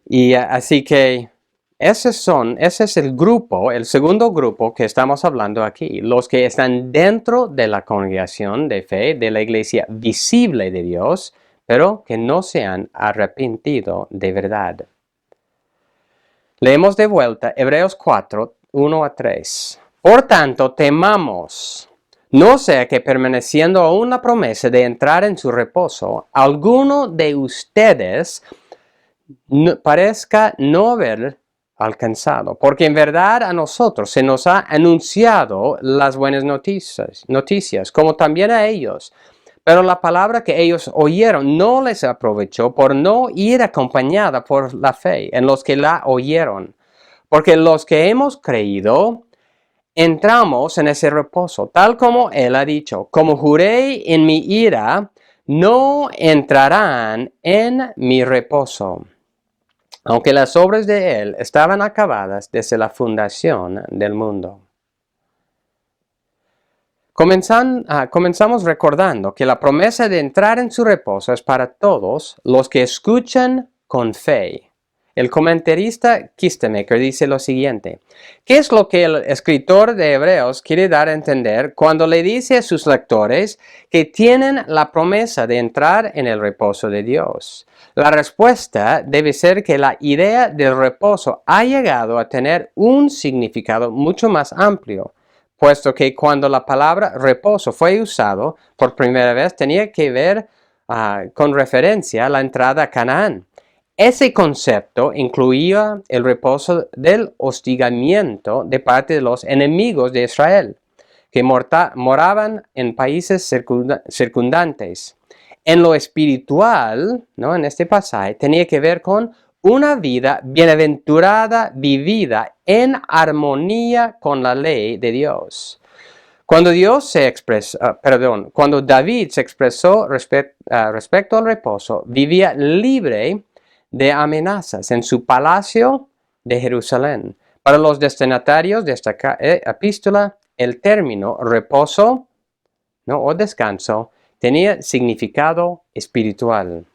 Y así que ese es el grupo, el segundo grupo que estamos hablando aquí, los que están dentro de la congregación de fe, de la iglesia visible de Dios, pero que no se han arrepentido de verdad. Leemos de vuelta Hebreos 4, 1 a 3. Por tanto, temamos, no sea que permaneciendo aún la promesa de entrar en su reposo, alguno de ustedes parezca no haber alcanzado, porque en verdad a nosotros se nos ha anunciado las buenas noticias, como también a ellos. Pero la palabra que ellos oyeron no les aprovechó por no ir acompañada por la fe en los que la oyeron. Porque los que hemos creído, entramos en ese reposo, tal como Él ha dicho, como juré en mi ira, no entrarán en mi reposo, aunque las obras de Él estaban acabadas desde la fundación del mundo. Comenzamos recordando que la promesa de entrar en su reposo es para todos los que escuchan con fe. El comentarista Kistemaker dice lo siguiente: ¿qué es lo que el escritor de Hebreos quiere dar a entender cuando le dice a sus lectores que tienen la promesa de entrar en el reposo de Dios? La respuesta debe ser que la idea del reposo ha llegado a tener un significado mucho más amplio, puesto que cuando la palabra reposo fue usado por primera vez tenía que ver con referencia a la entrada a Canaán. Ese concepto incluía el reposo del hostigamiento de parte de los enemigos de Israel, que moraban en países circundantes. En lo espiritual, ¿no?, en este pasaje, tenía que ver con una vida bienaventurada vivida en armonía con la ley de Dios. Cuando David se expresó respecto al reposo, vivía libre de amenazas en su palacio de Jerusalén. Para los destinatarios de esta epístola, el término reposo, ¿no?, o descanso tenía significado espiritual.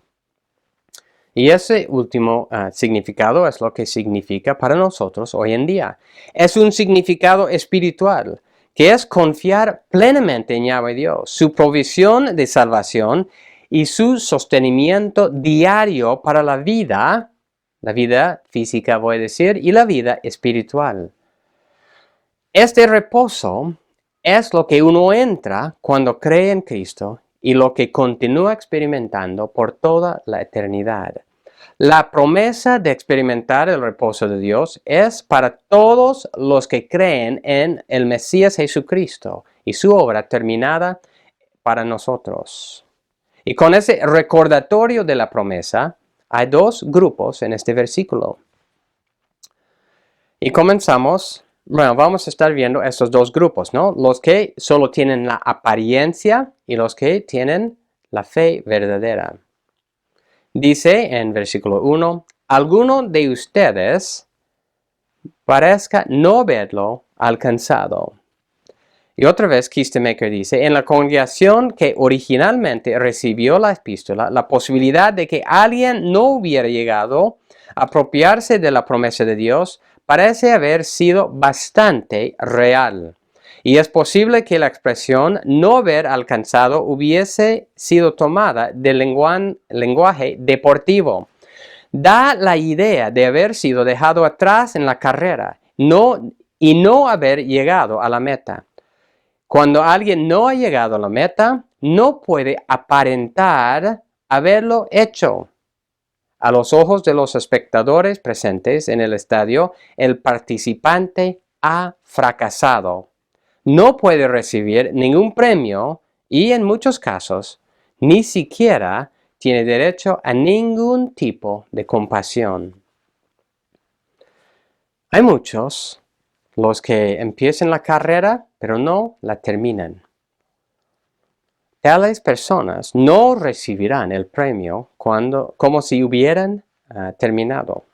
Y ese último significado es lo que significa para nosotros hoy en día. Es un significado espiritual, que es confiar plenamente en Yahweh Dios, su provisión de salvación y su sostenimiento diario para la vida física, voy a decir, y la vida espiritual. Este reposo es lo que uno entra cuando cree en Cristo y lo que continúa experimentando por toda la eternidad. La promesa de experimentar el reposo de Dios es para todos los que creen en el Mesías Jesucristo y su obra terminada para nosotros. Y con ese recordatorio de la promesa, hay dos grupos en este versículo. Y comenzamos, vamos a estar viendo estos dos grupos, ¿no? Los que solo tienen la apariencia y los que tienen la fe verdadera. Dice en versículo 1, alguno de ustedes parezca no haberlo alcanzado. Y otra vez Kistemaker dice, en la congregación que originalmente recibió la epístola, la posibilidad de que alguien no hubiera llegado a apropiarse de la promesa de Dios parece haber sido bastante real. Y es posible que la expresión no haber alcanzado hubiese sido tomada del lenguaje deportivo. Da la idea de haber sido dejado atrás en la carrera y no haber llegado a la meta. Cuando alguien no ha llegado a la meta, no puede aparentar haberlo hecho. A los ojos de los espectadores presentes en el estadio, el participante ha fracasado. No puede recibir ningún premio y en muchos casos ni siquiera tiene derecho a ningún tipo de compasión. Hay muchos los que empiezan la carrera pero no la terminan. Tales personas no recibirán el premio como si hubieran terminado.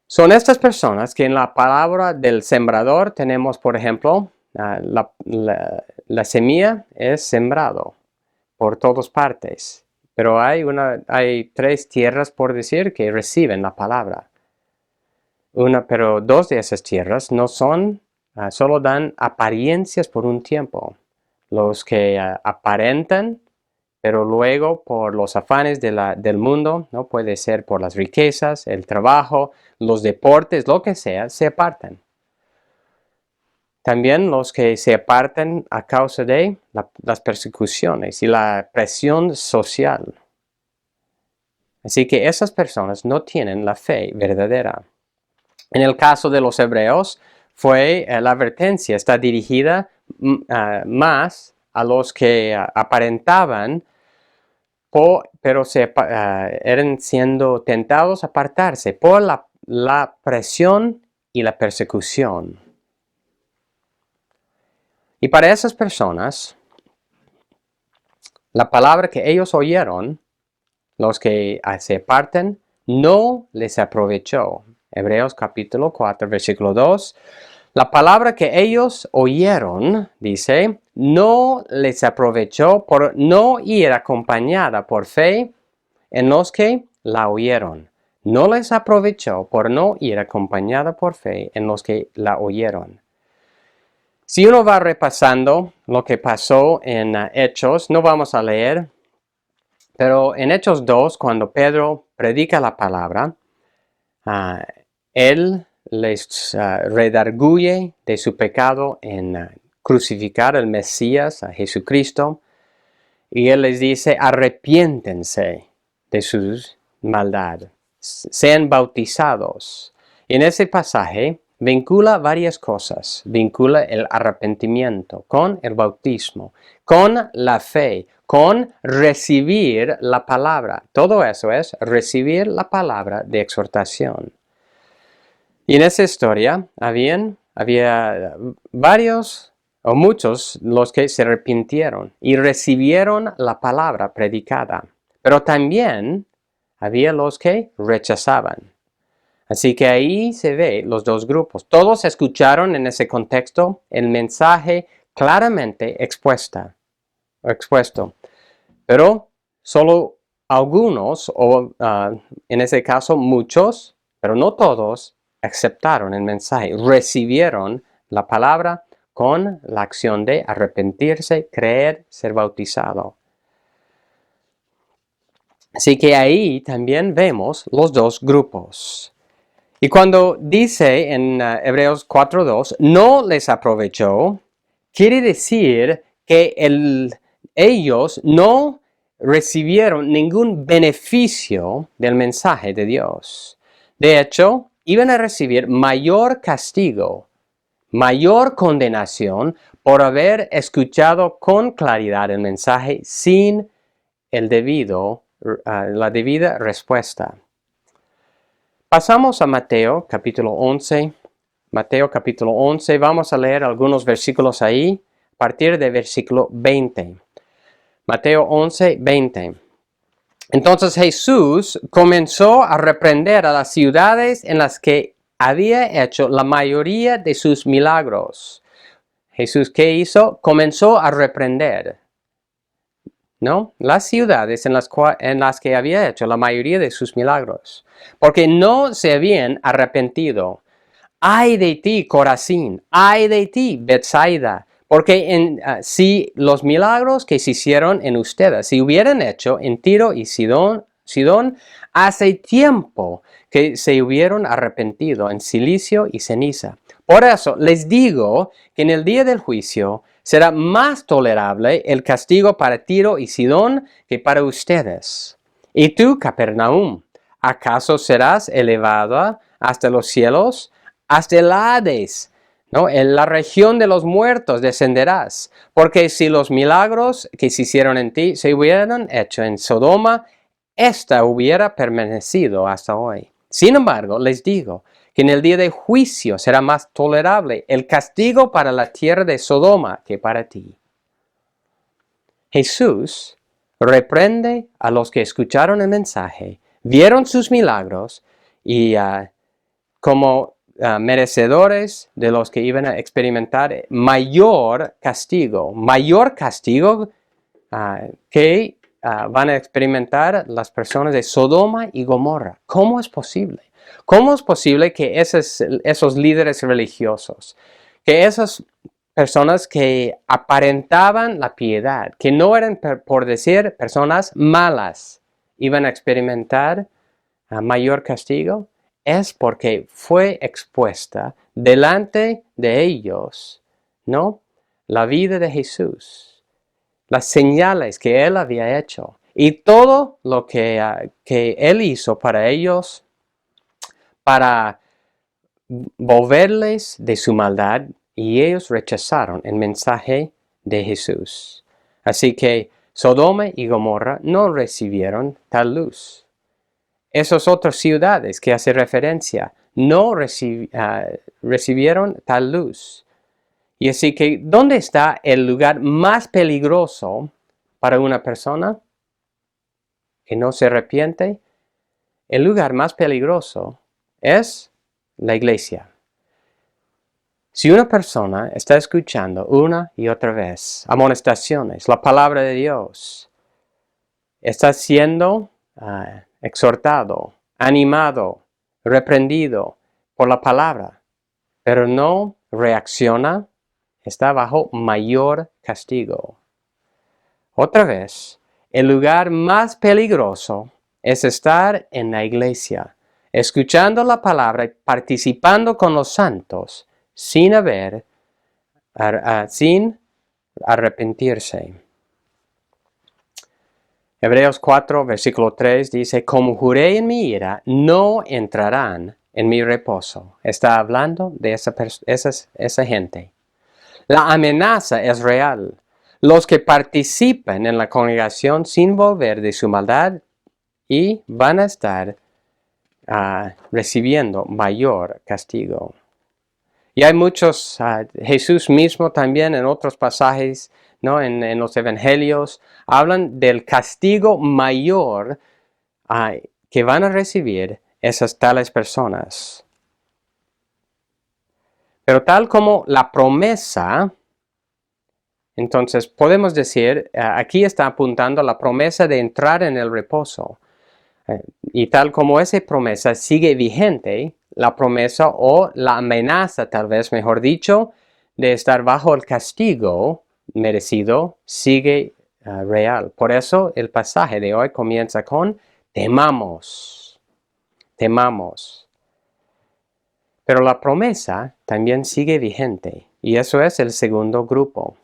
Son estas personas que en la parábola del sembrador tenemos, por ejemplo, la semilla es sembrado por todas partes, pero hay 3 tierras, por decir, que reciben la palabra. Pero 2 de esas tierras no son, solo dan apariencias por un tiempo. Los que aparentan, pero luego por los afanes del mundo, ¿no? Puede ser por las riquezas, el trabajo, los deportes, lo que sea, se apartan. También los que se apartan a causa de las persecuciones y la presión social. Así que esas personas no tienen la fe verdadera. En el caso de los hebreos, la advertencia está dirigida más a los que aparentaban, pero eran siendo tentados a apartarse por la presión y la persecución. Y para esas personas, la palabra que ellos oyeron, los que se apartan, no les aprovechó. Hebreos capítulo 4, versículo 2. La palabra que ellos oyeron, dice, no les aprovechó por no ir acompañada por fe en los que la oyeron. No les aprovechó por no ir acompañada por fe en los que la oyeron. Si uno va repasando lo que pasó en Hechos, no vamos a leer, pero en Hechos 2, cuando Pedro predica la palabra, él les redarguye de su pecado en crucificar al Mesías, a Jesucristo, y él les dice, arrepiéntense de su maldad, sean bautizados. Y en ese pasaje vincula varias cosas, vincula el arrepentimiento con el bautismo, con la fe, con recibir la palabra. Todo eso es recibir la palabra de exhortación. Y en esa historia había varios o muchos los que se arrepintieron y recibieron la palabra predicada. Pero también había los que rechazaban. Así que ahí se ve los 2 grupos. Todos escucharon en ese contexto el mensaje claramente expuesto. Pero solo algunos, o en ese caso muchos, pero no todos, aceptaron el mensaje, recibieron la palabra con la acción de arrepentirse, creer, ser bautizado. Así que ahí también vemos los 2 grupos. Y cuando dice en Hebreos 4:2, no les aprovechó, quiere decir que ellos no recibieron ningún beneficio del mensaje de Dios. De hecho, iban a recibir mayor castigo, mayor condenación por haber escuchado con claridad el mensaje sin la debida respuesta. Pasamos a Mateo capítulo 11. Mateo capítulo 11, vamos a leer algunos versículos ahí, a partir del versículo 20. Mateo 11, 20. Entonces Jesús comenzó a reprender a las ciudades en las que había hecho la mayoría de sus milagros. Jesús, ¿qué hizo? Comenzó a reprender, ¿no? Las ciudades en las que había hecho la mayoría de sus milagros, porque no se habían arrepentido. ¡Ay de ti, Corazín! ¡Ay de ti, Betsaida! Porque si los milagros que se hicieron en ustedes se hubieran hecho en Tiro y Sidón, hace tiempo que se hubieran arrepentido en silicio y ceniza. Por eso les digo que en el día del juicio será más tolerable el castigo para Tiro y Sidón que para ustedes. Y tú, Capernaum, ¿acaso serás elevada hasta los cielos? Hasta el Hades ¿no? En la región de los muertos descenderás, porque si los milagros que se hicieron en ti se hubieran hecho en Sodoma, ésta hubiera permanecido hasta hoy. Sin embargo, les digo que en el día de juicio será más tolerable el castigo para la tierra de Sodoma que para ti. Jesús reprende a los que escucharon el mensaje, vieron sus milagros y como merecedores de los que iban a experimentar mayor castigo que van a experimentar las personas de Sodoma y Gomorra. ¿Cómo es posible? ¿Cómo es posible que esos líderes religiosos, que esas personas que aparentaban la piedad, que no eran, por decir, personas malas, iban a experimentar mayor castigo? Es porque fue expuesta delante de ellos, ¿no? La vida de Jesús, las señales que Él había hecho y todo lo que Él hizo para ellos, para volverles de su maldad, y ellos rechazaron el mensaje de Jesús. Así que Sodoma y Gomorra no recibieron tal luz. Esas otras ciudades que hace referencia no recibieron tal luz. Y así que, ¿dónde está el lugar más peligroso para una persona que no se arrepiente? El lugar más peligroso es la iglesia. Si una persona está escuchando una y otra vez amonestaciones, la palabra de Dios, está siendo exhortado, animado, reprendido por la palabra, pero no reacciona, está bajo mayor castigo. Otra vez, el lugar más peligroso es estar en la iglesia, escuchando la palabra y participando con los santos sin arrepentirse. Hebreos 4, versículo 3 dice, como juré en mi ira, no entrarán en mi reposo. Está hablando de esa gente. La amenaza es real. Los que participan en la congregación sin volver de su maldad y van a estar recibiendo mayor castigo. Y hay muchos, Jesús mismo también en otros pasajes, ¿no? En los evangelios, hablan del castigo mayor que van a recibir esas tales personas. Pero tal como la promesa, entonces podemos decir, aquí está apuntando a la promesa de entrar en el reposo. Y tal como esa promesa sigue vigente, la promesa o la amenaza, tal vez mejor dicho, de estar bajo el castigo merecido sigue real. Por eso el pasaje de hoy comienza con temamos, temamos. Pero la promesa también sigue vigente y eso es el segundo grupo.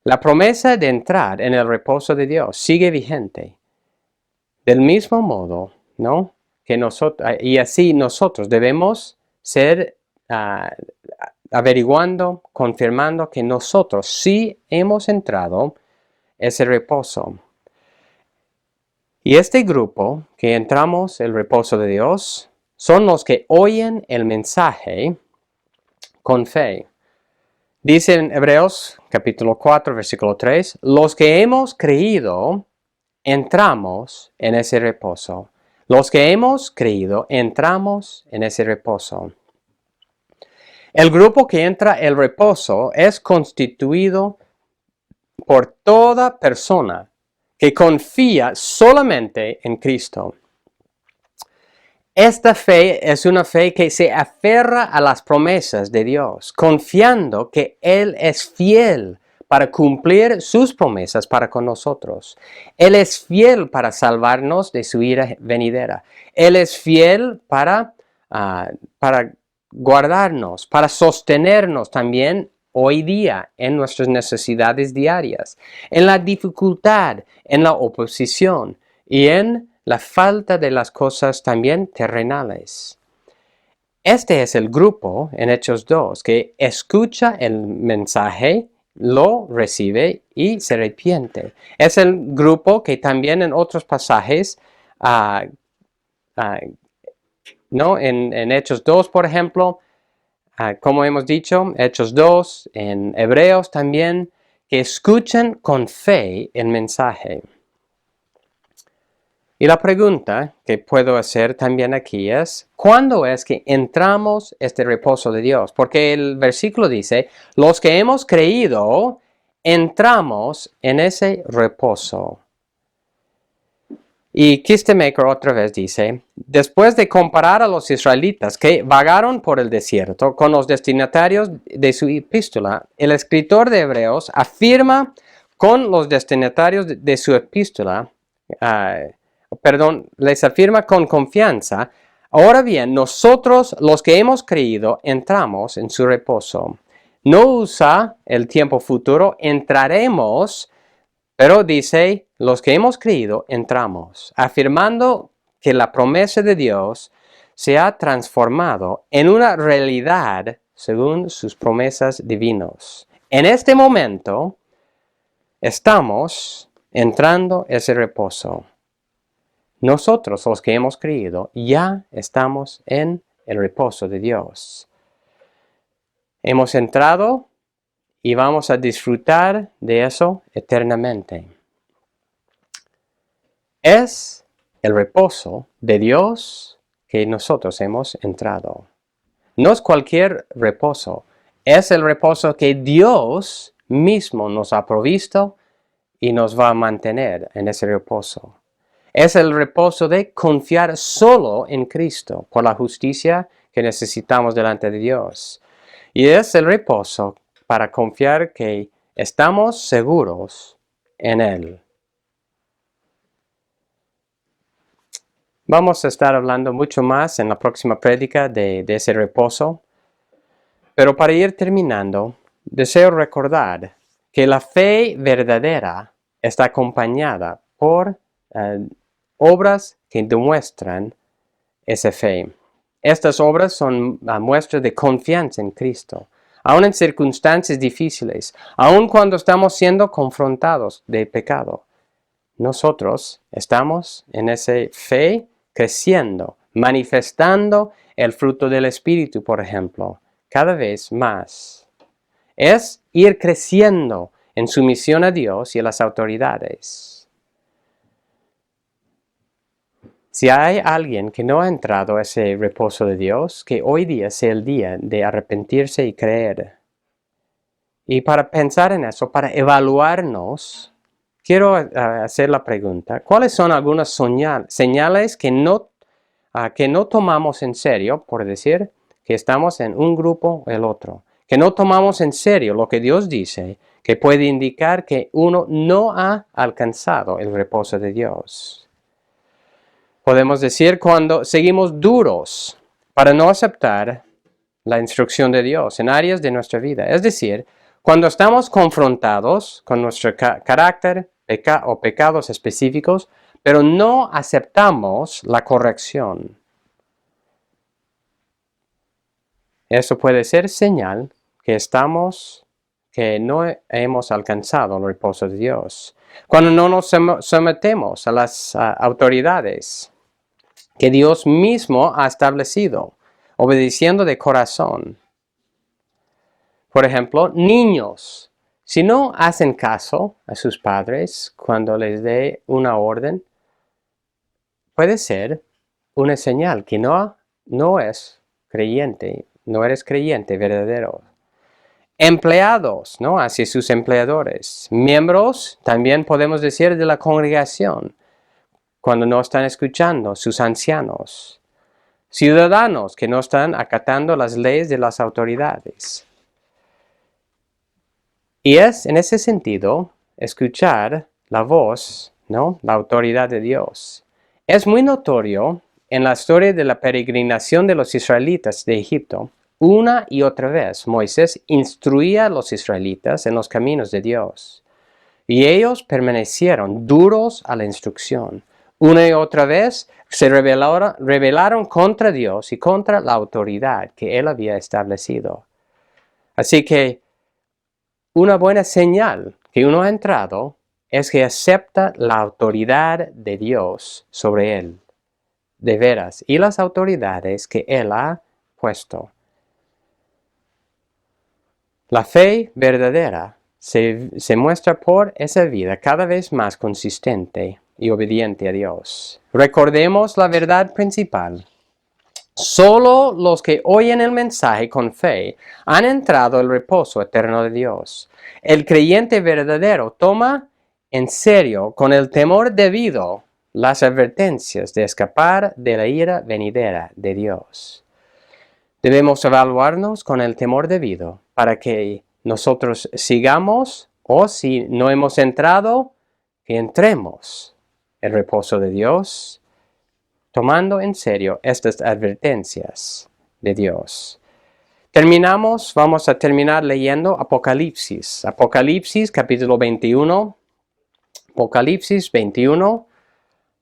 La promesa de entrar en el reposo de Dios sigue vigente. Del mismo modo, ¿no? Que y así nosotros debemos ser averiguando, confirmando que nosotros sí hemos entrado ese reposo. Y este grupo que entramos el reposo de Dios son los que oyen el mensaje con fe. Dice en Hebreos capítulo 4, versículo 3, los que hemos creído entramos en ese reposo. Los que hemos creído, entramos en ese reposo. El grupo que entra el reposo es constituido por toda persona que confía solamente en Cristo. Esta fe es una fe que se aferra a las promesas de Dios, confiando que Él es fiel para cumplir sus promesas para con nosotros. Él es fiel para salvarnos de su ira venidera. Él es fiel para guardarnos, para sostenernos también hoy día en nuestras necesidades diarias, en la dificultad, en la oposición y en la falta de las cosas también terrenales. Este es el grupo en Hechos 2 que escucha el mensaje, lo recibe y se arrepiente. Es el grupo que también en otros pasajes, ¿no? En Hechos 2, por ejemplo, como hemos dicho, Hechos 2, en Hebreos también, que escuchan con fe el mensaje. Y la pregunta que puedo hacer también aquí es, ¿cuándo es que entramos este reposo de Dios? Porque el versículo dice, los que hemos creído, entramos en ese reposo. Y Kistemaker otra vez dice, después de comparar a los israelitas que vagaron por el desierto con los destinatarios de su epístola, el escritor de Hebreos afirma con los destinatarios de su epístola, les afirma con confianza, ahora bien, nosotros los que hemos creído entramos en su reposo. No usa el tiempo futuro, entraremos, pero dice, los que hemos creído entramos, afirmando que la promesa de Dios se ha transformado en una realidad según sus promesas divinas. En este momento estamos entrando ese reposo. Nosotros, los que hemos creído, ya estamos en el reposo de Dios. Hemos entrado y vamos a disfrutar de eso eternamente. Es el reposo de Dios que nosotros hemos entrado. No es cualquier reposo, es el reposo que Dios mismo nos ha provisto y nos va a mantener en ese reposo. Es el reposo de confiar solo en Cristo por la justicia que necesitamos delante de Dios. Y es el reposo para confiar que estamos seguros en Él. Vamos a estar hablando mucho más en la próxima prédica de ese reposo. Pero para ir terminando, deseo recordar que la fe verdadera está acompañada por obras que demuestran esa fe. Estas obras son muestras de confianza en Cristo, aun en circunstancias difíciles, aun cuando estamos siendo confrontados de pecado. Nosotros estamos en esa fe creciendo, manifestando el fruto del Espíritu, por ejemplo, cada vez más. Es ir creciendo en sumisión a Dios y a las autoridades. Si hay alguien que no ha entrado a ese reposo de Dios, que hoy día sea el día de arrepentirse y creer. Y para pensar en eso, para evaluarnos, quiero hacer la pregunta, ¿cuáles son algunas señales que no tomamos en serio, por decir, que estamos en un grupo o el otro? Que no tomamos en serio lo que Dios dice, que puede indicar que uno no ha alcanzado el reposo de Dios. Podemos decir cuando seguimos duros para no aceptar la instrucción de Dios en áreas de nuestra vida. Es decir, cuando estamos confrontados con nuestro carácter o pecados específicos, pero no aceptamos la corrección. Eso puede ser señal que no hemos alcanzado el reposo de Dios. Cuando no nos sometemos a las autoridades que Dios mismo ha establecido, obedeciendo de corazón. Por ejemplo, niños, si no hacen caso a sus padres cuando les dé una orden, puede ser una señal que no es creyente, no eres creyente verdadero. Empleados, ¿no? Hacia sus empleadores. Miembros, también podemos decir de la congregación, cuando no están escuchando sus ancianos. Ciudadanos que no están acatando las leyes de las autoridades. Y es en ese sentido escuchar la voz, ¿no? La autoridad de Dios. Es muy notorio en la historia de la peregrinación de los israelitas de Egipto. Una y otra vez Moisés instruía a los israelitas en los caminos de Dios. Y ellos permanecieron duros a la instrucción, Una y otra vez se rebelaron contra Dios y contra la autoridad que Él había establecido. Así que una buena señal que uno ha entrado es que acepta la autoridad de Dios sobre él, de veras, y las autoridades que Él ha puesto. La fe verdadera se muestra por esa vida cada vez más consistente y obediente a Dios. Recordemos la verdad principal. Solo los que oyen el mensaje con fe han entrado al reposo eterno de Dios. El creyente verdadero toma en serio, con el temor debido, las advertencias de escapar de la ira venidera de Dios. Debemos evaluarnos con el temor debido para que nosotros sigamos, o si no hemos entrado, que entremos el reposo de Dios, tomando en serio estas advertencias de Dios. Vamos a terminar leyendo Apocalipsis. Apocalipsis capítulo 21. Apocalipsis 21,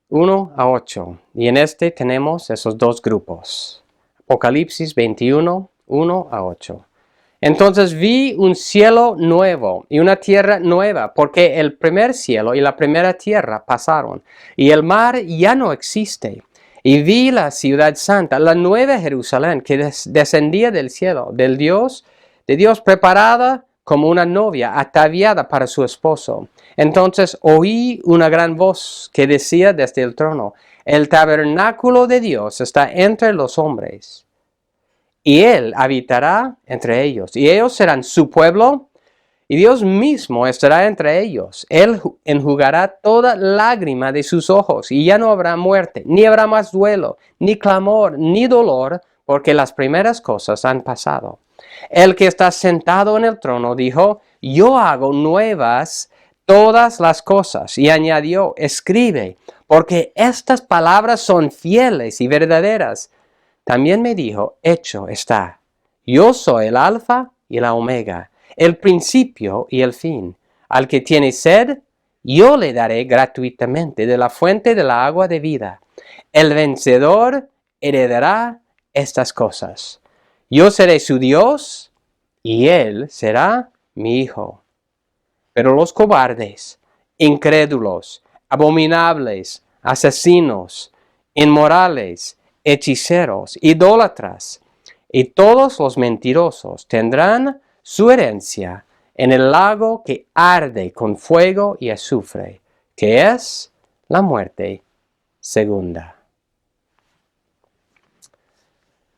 1 a 8. Y en este tenemos esos dos grupos. Apocalipsis 21, 1 a 8. Entonces vi un cielo nuevo y una tierra nueva, porque el primer cielo y la primera tierra pasaron, y el mar ya no existe. Y vi la ciudad santa, la nueva Jerusalén, que descendía del cielo, de Dios preparada como una novia ataviada para su esposo. Entonces oí una gran voz que decía desde el trono: el tabernáculo de Dios está entre los hombres, y Él habitará entre ellos, y ellos serán su pueblo, y Dios mismo estará entre ellos. Él enjugará toda lágrima de sus ojos, y ya no habrá muerte, ni habrá más duelo, ni clamor, ni dolor, porque las primeras cosas han pasado. El que está sentado en el trono dijo: yo hago nuevas todas las cosas. Y añadió: escribe, porque estas palabras son fieles y verdaderas. También me dijo: hecho está. Yo soy el Alfa y la Omega, el principio y el fin. Al que tiene sed, yo le daré gratuitamente de la fuente de la agua de vida. El vencedor heredará estas cosas. Yo seré su Dios, y él será mi hijo. Pero los cobardes, incrédulos, abominables, asesinos, inmorales, hechiceros, idólatras y todos los mentirosos tendrán su herencia en el lago que arde con fuego y azufre, que es la muerte segunda.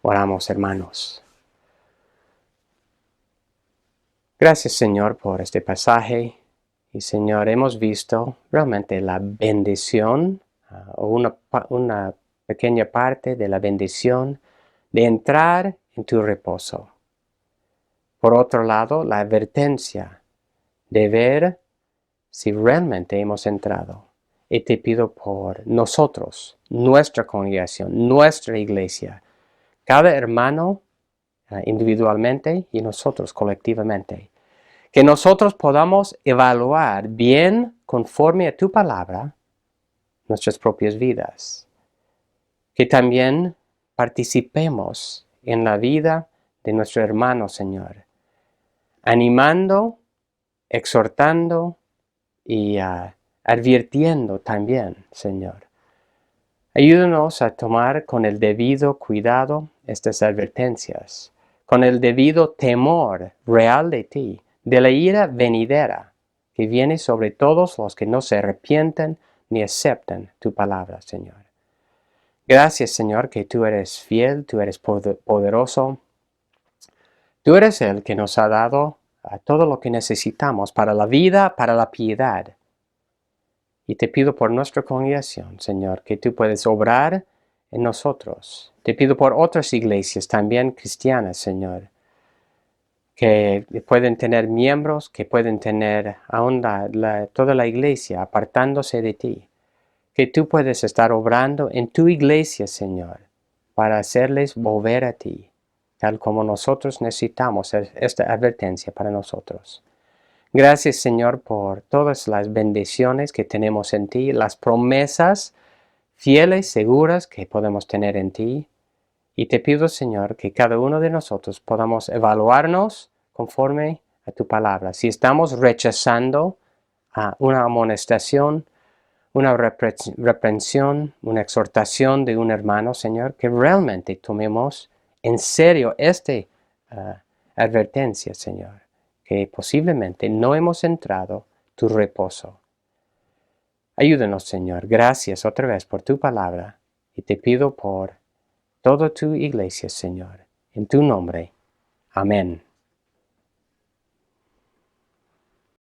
Oramos, hermanos. Gracias, Señor, por este pasaje. Y, Señor, hemos visto realmente la bendición, o una pequeña parte de la bendición de entrar en tu reposo. Por otro lado, la advertencia de ver si realmente hemos entrado. Y te pido por nosotros, nuestra congregación, nuestra iglesia, cada hermano individualmente y nosotros colectivamente, que nosotros podamos evaluar bien, conforme a tu palabra, nuestras propias vidas. Que también participemos en la vida de nuestro hermano, Señor, animando, exhortando y advirtiendo también, Señor. Ayúdanos a tomar con el debido cuidado estas advertencias, con el debido temor real de ti, de la ira venidera que viene sobre todos los que no se arrepienten ni aceptan tu palabra, Señor. Gracias, Señor, que tú eres fiel, tú eres poderoso. Tú eres el que nos ha dado todo lo que necesitamos para la vida, para la piedad. Y te pido por nuestra congregación, Señor, que tú puedes obrar en nosotros. Te pido por otras iglesias también cristianas, Señor, que pueden tener miembros, que pueden tener aún toda la iglesia apartándose de ti. Que tú puedes estar obrando en tu iglesia, Señor, para hacerles volver a ti, tal como nosotros necesitamos esta advertencia para nosotros. Gracias, Señor, por todas las bendiciones que tenemos en ti, las promesas fieles, seguras que podemos tener en ti. Y te pido, Señor, que cada uno de nosotros podamos evaluarnos conforme a tu palabra. Si estamos rechazando una amonestación, una reprensión, una exhortación de un hermano, Señor, que realmente tomemos en serio esta advertencia, Señor, que posiblemente no hemos entrado tu reposo. Ayúdanos, Señor. Gracias otra vez por tu palabra y te pido por toda tu iglesia, Señor. En tu nombre. Amén.